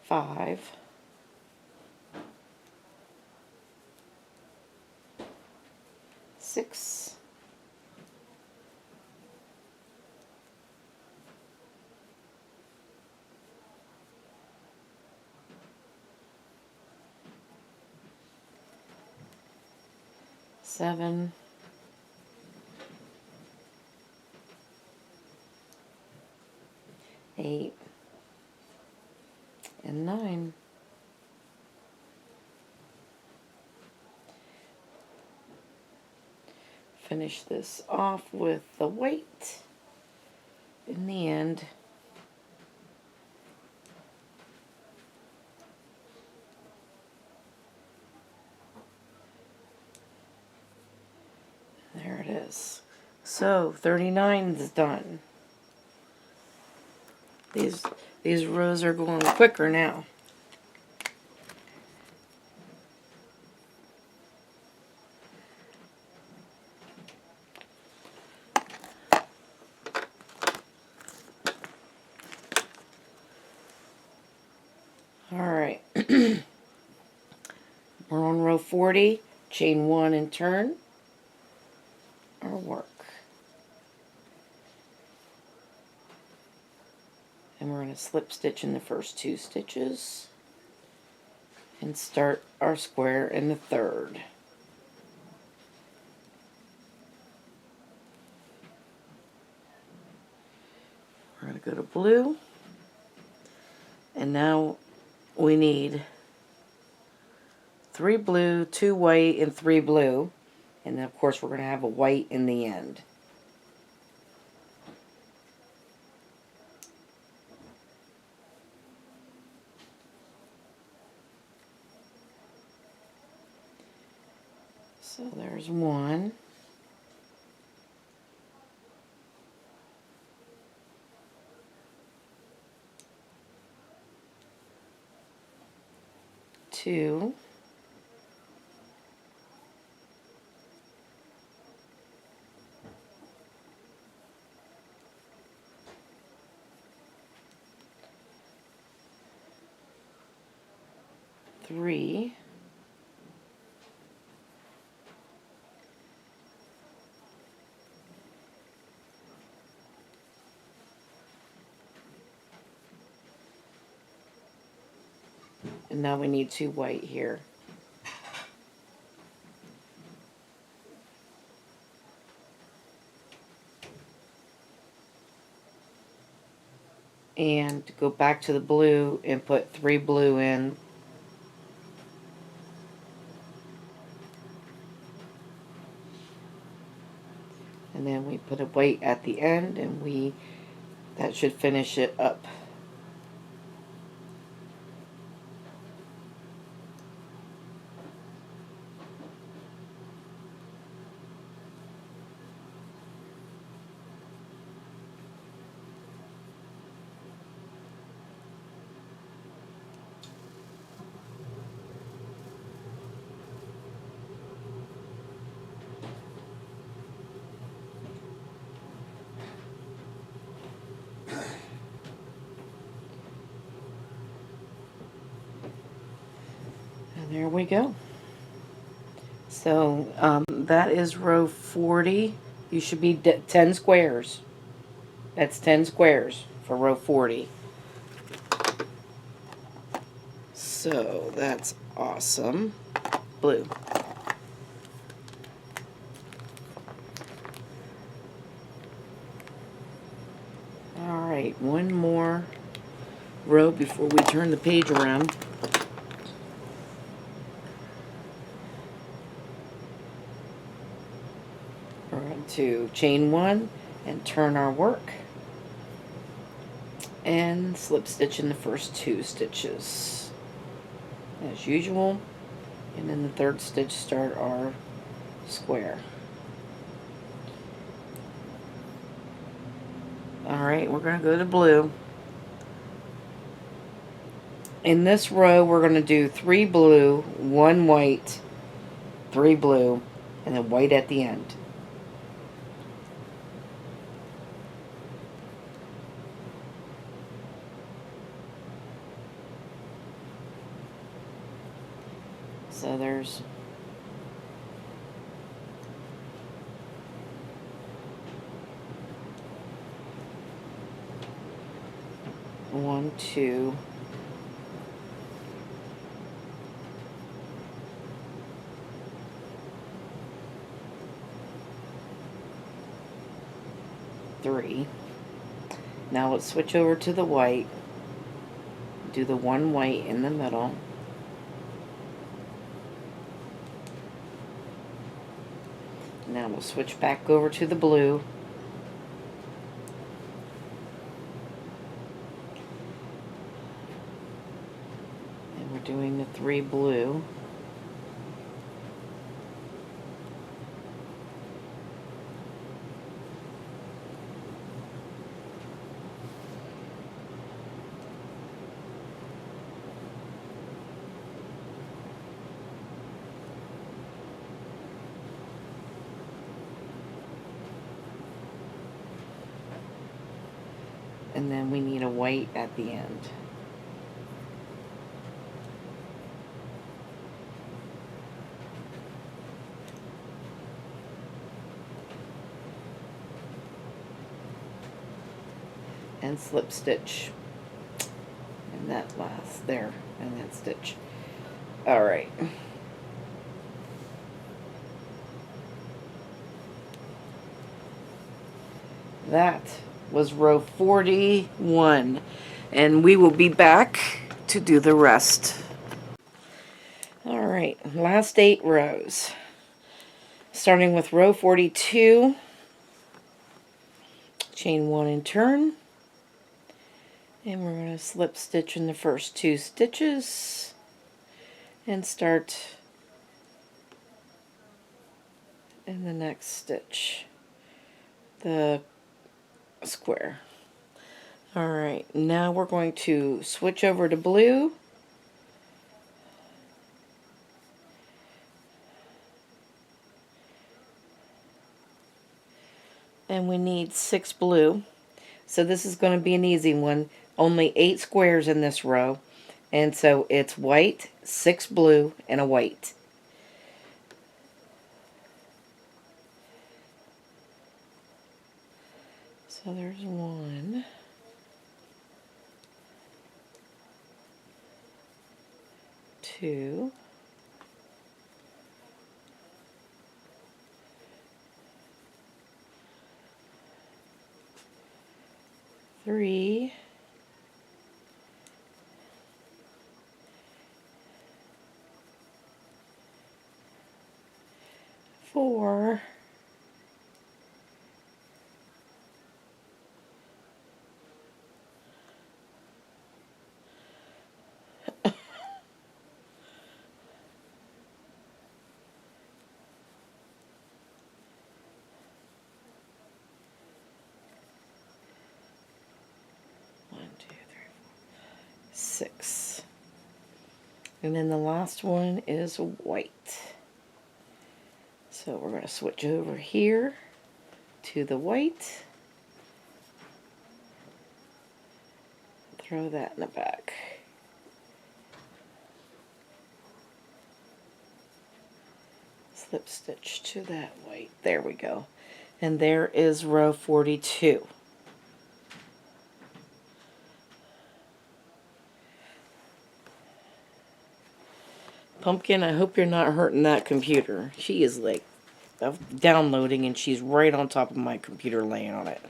5, 6, 7, 8, and 9. Finish this off with the white in the end. There it is. So 39 is done. These rows are going quicker now. Alright. We're on row 40. Chain 1 and turn our work. And we're going to slip stitch in the first 2 stitches and start our square in the third. We're going to go to blue, and now we need 3 blue, 2 white, and 3 blue, and then of course we're going to have a white in the end. So there's 1. 2. 3. 4. And now we need 2 white here. And go back to the blue and put 3 blue in. And then we put a white at the end, and that should finish it up. And there we go. So that is row 40. You should be 10 squares. That's 10 squares for row 40. So that's awesome. Blue. Alright, one more row before we turn the page around. We're going to chain 1 and turn our work. And slip stitch in the first 2 stitches. As usual. And in the third stitch start our square. Alright, we're going to go to blue. In this row we're going to do 3 blue, 1 white, 3 blue, and then white at the end. So there's one, two, three. Now let's switch over to the white. Do the one white in the middle. Now we'll switch back over to the blue. And we're doing the three blue. And then we need a white at the end. And slip stitch. And that last there, and that stitch. Alright. That was row 41. And we will be back to do the rest. Alright, last 8 rows. Starting with row 42. Chain 1 and turn. And we're going to slip stitch in the first 2 stitches. And start in the next stitch. The square. Alright, now we're going to switch over to blue. And we need 6 blue. So this is going to be an easy one. Only 8 squares in this row. And so it's white, 6 blue, and a white. So there's 1, 2, 3, 4, 6. And then the last one is white. So we're going to switch over here to the white. Throw that in the back. Slip stitch to that white. There we go. And there is row 42. Pumpkin, I hope you're not hurting that computer. She is like downloading and she's right on top of my computer laying on it.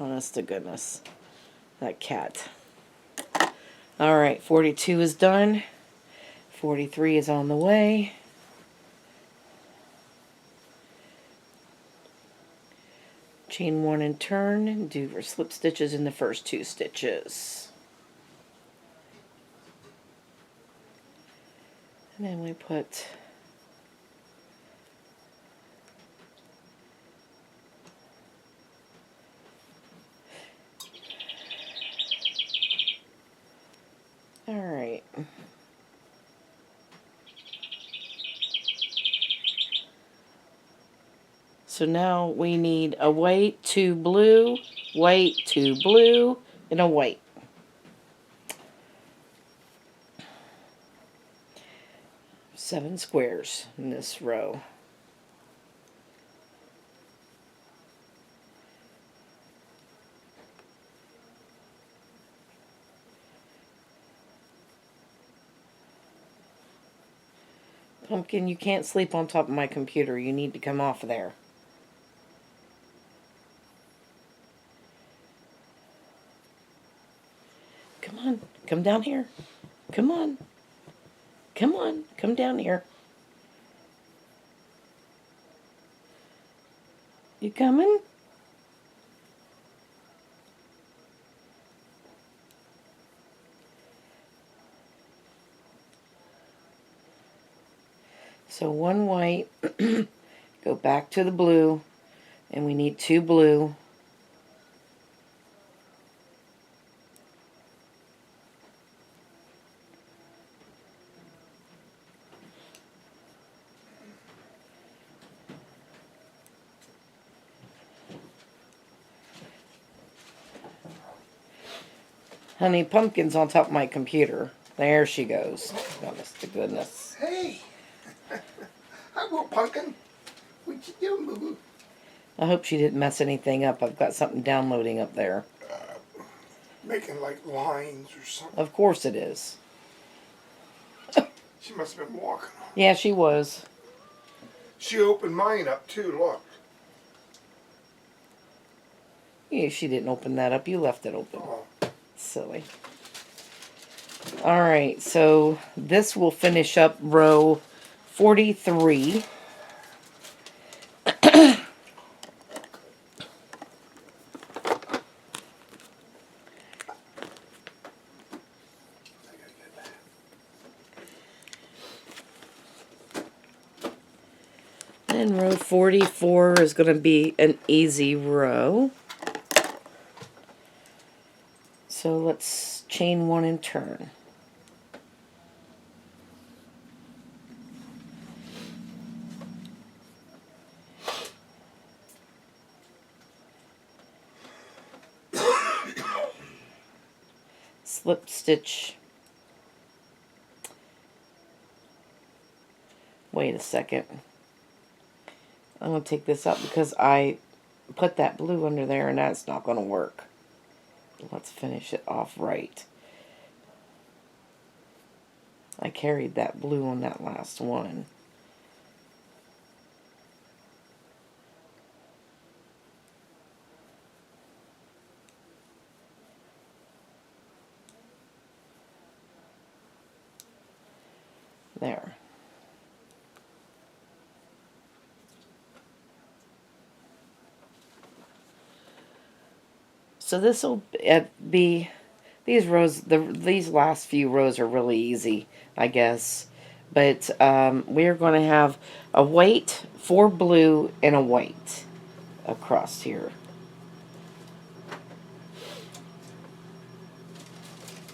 Honest to goodness. That cat. Alright, 42 is done. 43 is on the way. Chain 1 and turn, and do your slip stitches in the first 2 stitches. And then we put alright. So now we need a white, 2 blue, white, 2 blue, and a white. 7 squares in this row. Pumpkin, you can't sleep on top of my computer. You need to come off of there. Come on, come down here. Come on. Come on, come down here. You coming? So 1 white, go back to the blue, and we need 2 blue. Honey, Pumpkin's on top of my computer. There she goes. Honest to goodness. Hey! Hi, little pumpkin. What you doing, boo-boo? I hope she didn't mess anything up. I've got something downloading up there. Making like lines or something. Of course it is. She must have been walking. Yeah, she was. She opened mine up too, look. Yeah, she didn't open that up. You left it open. Oh. Silly. Alright, so this will finish up row 43. And row 44 is going to be an easy row. So let's chain 1 and turn. Slip stitch. Wait a second. I'm going to take this up because I put that blue under there and that's not going to work. Let's finish it off right. I carried that blue on that last one. There. So this will be, these rows, these last few rows are really easy, I guess. But we're going to have a white, 4 blue, and a white across here.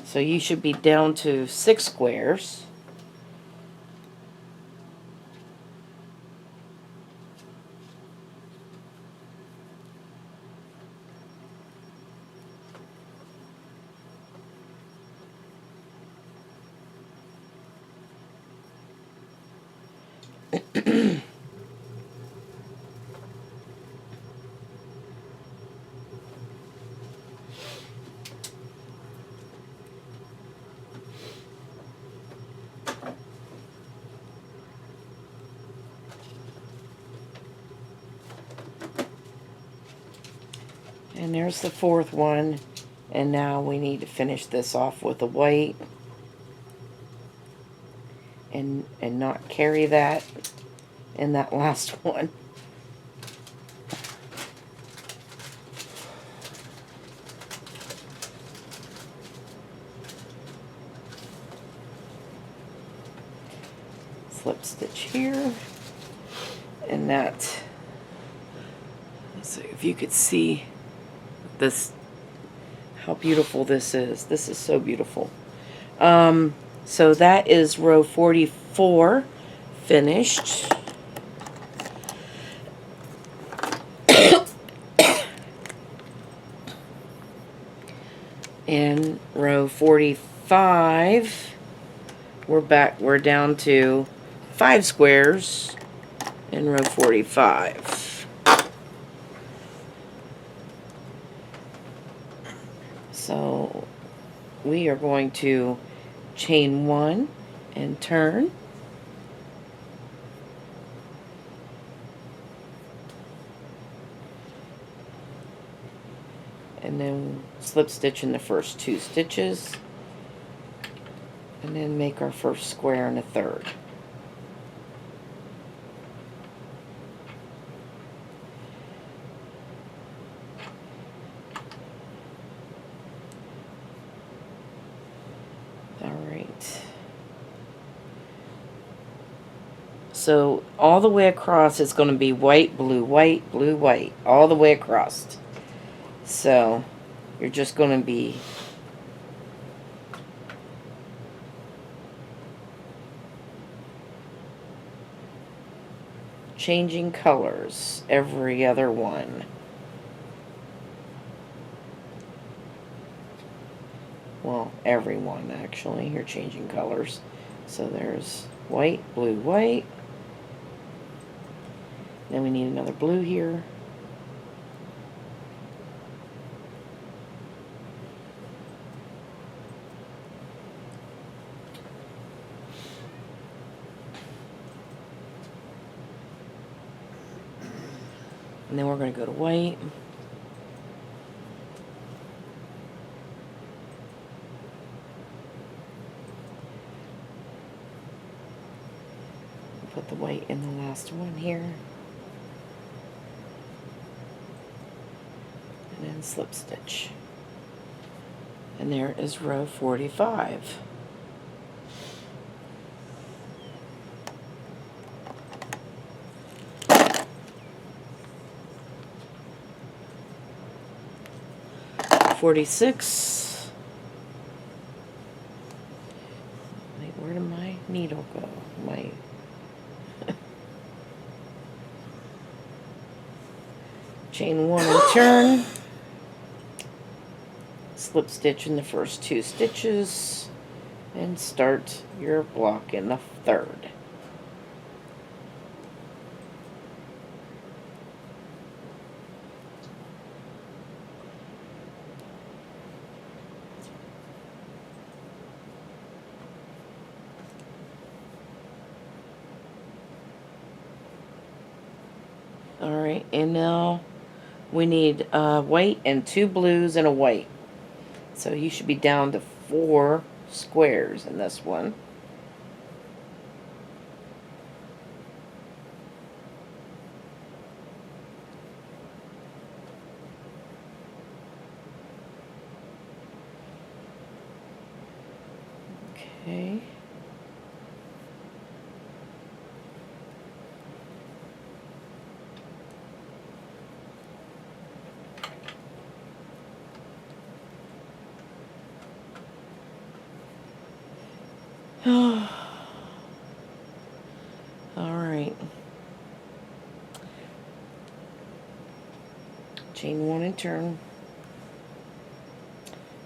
So you should be down to 6 squares. And there's the 4th one. And now we need to finish this off with a white. And not carry that in that last one. Slip stitch here. And that, let's see if you could see this, how beautiful this is. This is so beautiful. So that is row 44 finished. And row 45, we're down to 5 squares in row 45. So we are going to chain 1 and turn, and then slip stitch in the first 2 stitches, and then make our first square in a third. Alright. So all the way across it's going to be white, blue, white, all the way across. So you're just going to be changing colors every other one. Well, every one actually, you're changing colors. So there's white, blue, white. Then we need another blue here. And then we're going to go to white. Put the white in the last one here. And then slip stitch. And there is row 45. .46. Wait, where did my needle go? My chain 1 and turn. Slip stitch in the first 2 stitches and start your block in the third. Alright, and now we need white and 2 blues and a white. So you should be down to 4 squares in this one. Okay. Alright. Chain 1 and turn.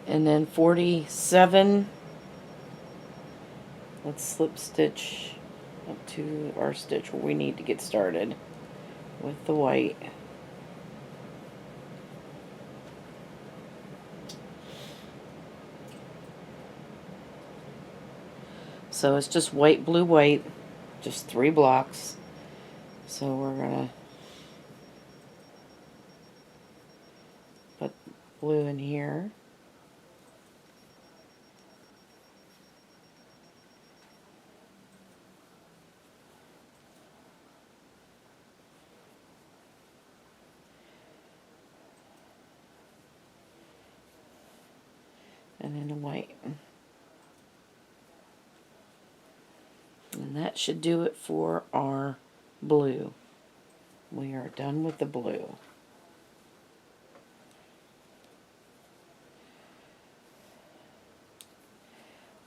And then 47. Let's slip stitch up to our stitch where we need to get started with the white. So it's just white, blue, white, just 3 blocks. So we're gonna put blue in here. And then the white. And that should do it for our blue. We are done with the blue.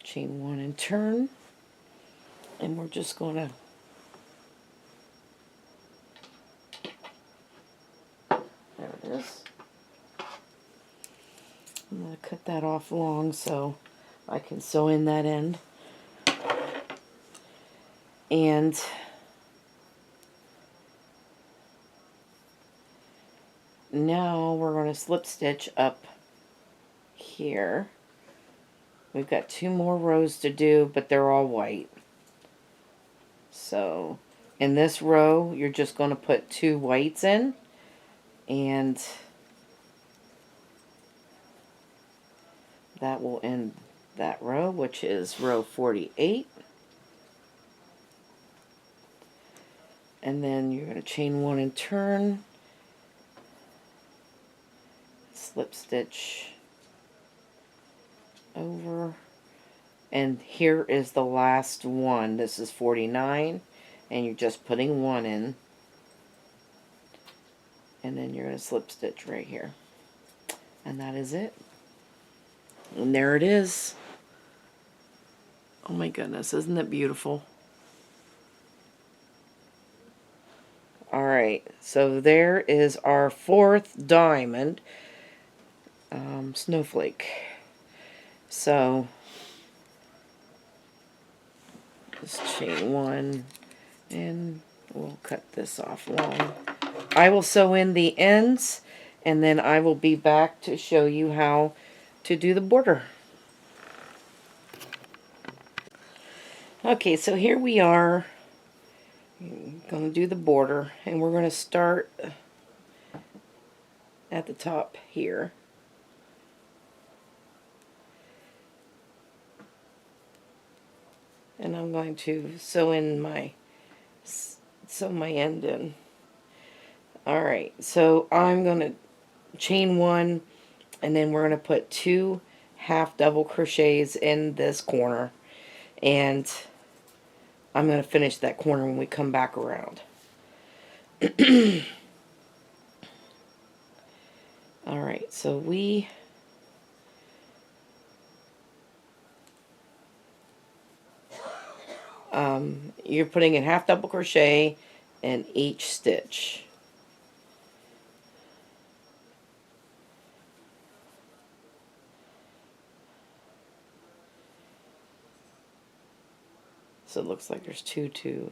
Chain 1 and turn. And we're just going to there it is. I'm going to cut that off long so I can sew in that end. And now we're going to slip stitch up here. We've got 2 more rows to do, but they're all white. So in this row, you're just going to put 2 whites in, and that will end that row, which is row 48. And then you're going to chain 1 and turn, slip stitch over, and here is the last one. This is 49, and you're just putting 1 in, and then you're going to slip stitch right here, and that is it. And there it is. Oh my goodness, isn't it beautiful? Alright, so there is our 4th diamond, Snowflake. So just chain 1, and we'll cut this off long. I will sew in the ends, and then I will be back to show you how to do the border. Okay, so here we are. I'm going to do the border, and we're going to start at the top here. And I'm going to sew my end in. Alright, so I'm going to chain 1, and then we're going to put 2 half double crochets in this corner, and I'm going to finish that corner when we come back around. Alright, so you're putting in half double crochet in each stitch. So it looks like there's 2.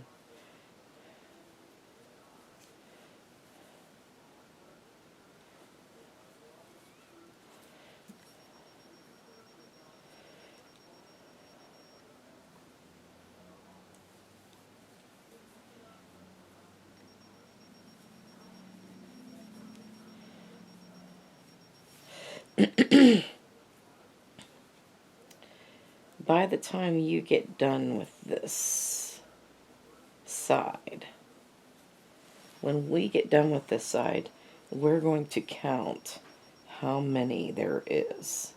By the time you get done with this side, when we get done with this side, we're going to count how many there is.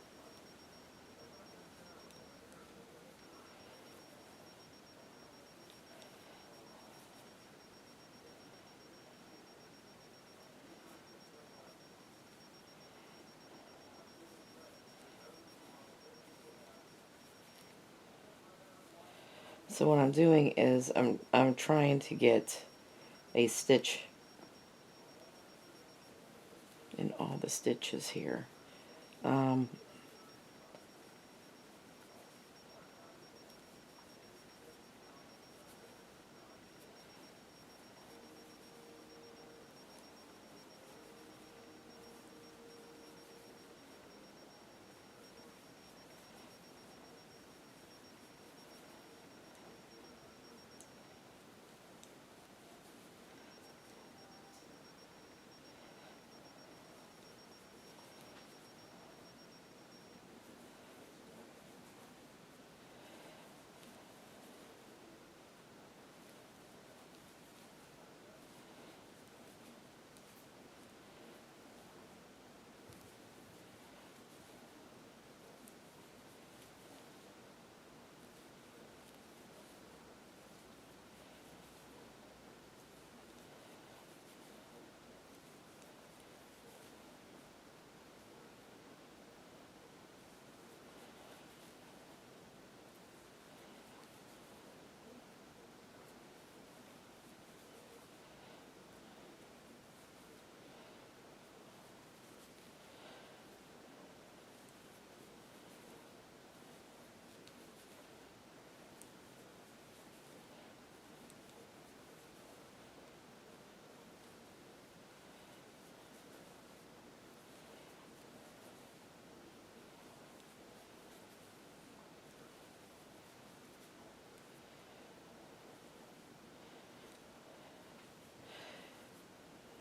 So what I'm doing is I'm trying to get a stitch in all the stitches here.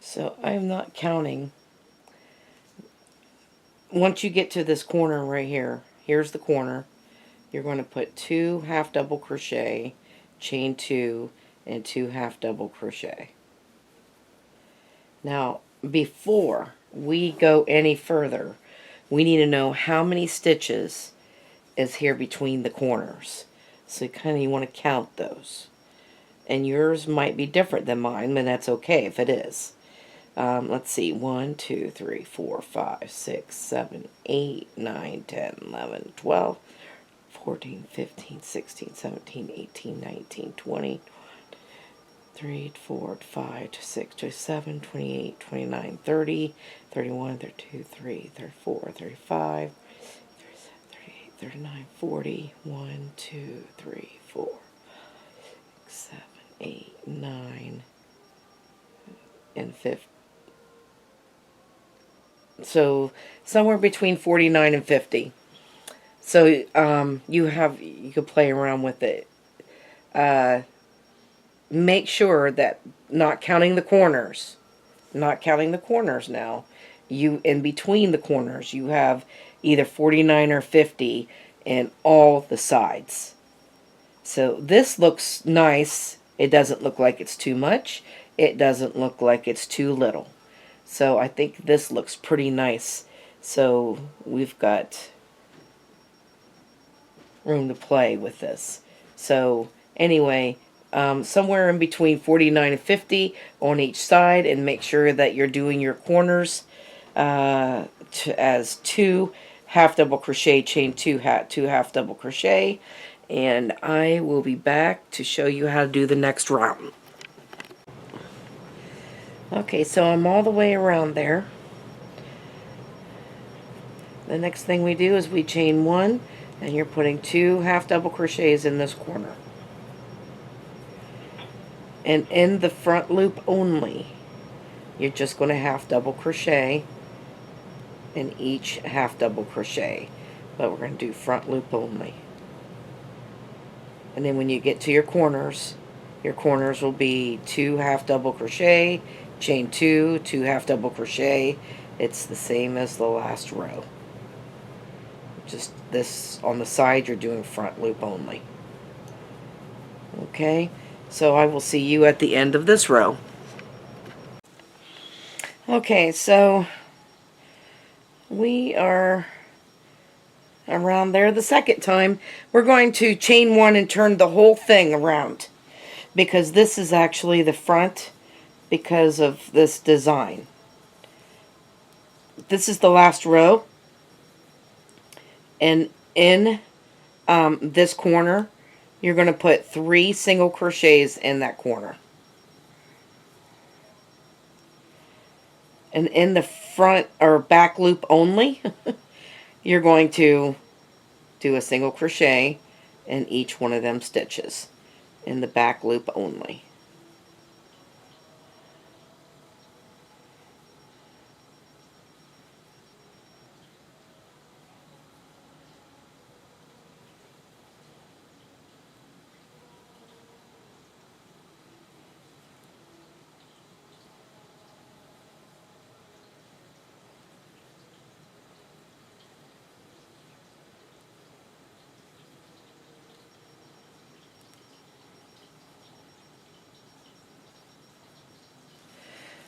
So I'm not counting. Once you get to this corner right here, here's the corner, you're going to put 2 half double crochet, chain 2, and 2 half double crochet. Now, before we go any further, we need to know how many stitches is here between the corners. So kind of you want to count those. And yours might be different than mine, but that's okay if it is. Let's see, 1, 2, 3, 4, 5, 6, 7, 8, 9, 10, 11, 12, 14, 15, 16, 17, 18, 19, 20, 3, 4, 5, 6, 7, 28, 29, 30, 31, 32, 33, 34, 35, 38, 39, 40, 1, 2, 3, 4, 7, 8, 9, and 50. So somewhere between 49 and 50. So you could play around with it. Make sure that not counting the corners, now, you in between the corners you have either 49 or 50 in all the sides. So this looks nice. It doesn't look like it's too much. It doesn't look like it's too little. So I think this looks pretty nice. So we've got room to play with this. So anyway, somewhere in between 49 and 50 on each side, and make sure that you're doing your corners as 2 half double crochet, chain 2 half double crochet, and I will be back to show you how to do the next round. Okay, so I'm all the way around there. The next thing we do is we chain 1, and you're putting 2 half double crochets in this corner. And in the front loop only, you're just going to half double crochet in each half double crochet. But we're going to do front loop only. And then when you get to your corners will be 2 half double crochet, chain 2, 2 half double crochet. It's the same as the last row. Just this on the side, you're doing front loop only. Okay, so I will see you at the end of this row. Okay, so we are around there the second time. We're going to chain 1 and turn the whole thing around, because this is actually the front because of this design. This is the last row, and in this corner you're going to put 3 single crochets in that corner. And in the front or back loop only, you're going to do a single crochet in each one of them stitches in the back loop only.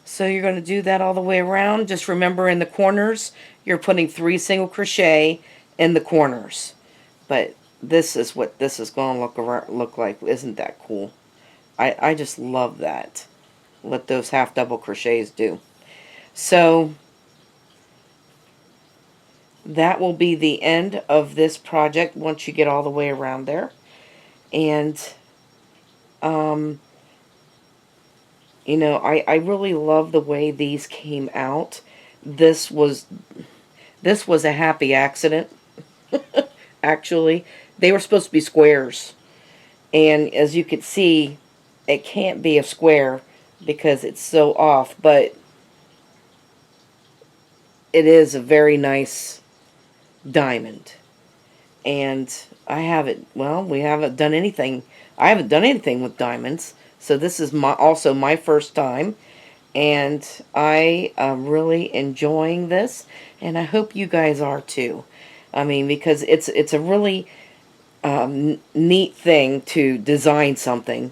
So you're going to do that all the way around. Just remember, in the corners, you're putting 3 single crochet in the corners. But this is what this is going to look like. Isn't that cool? I just love that. What those half double crochets do. So that will be the end of this project once you get all the way around there. And you know, I really love the way these came out. This was a happy accident. Actually, they were supposed to be squares, and as you can see, it can't be a square because it's so off, but it is a very nice diamond. And I haven't, well, we haven't done anything, I haven't done anything with diamonds, so this is also my first time. And I am really enjoying this, and I hope you guys are too. I mean, because it's a really neat thing to design something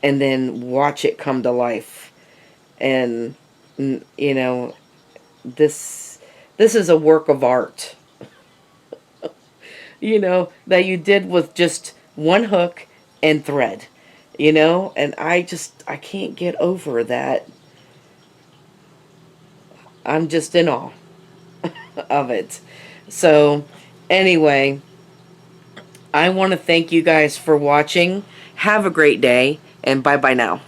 and then watch it come to life. And you know, this this is a work of art, that you did with just one hook and thread, and I can't get over that. I'm just in awe of it. So, anyway, I want to thank you guys for watching. Have a great day, and bye bye now.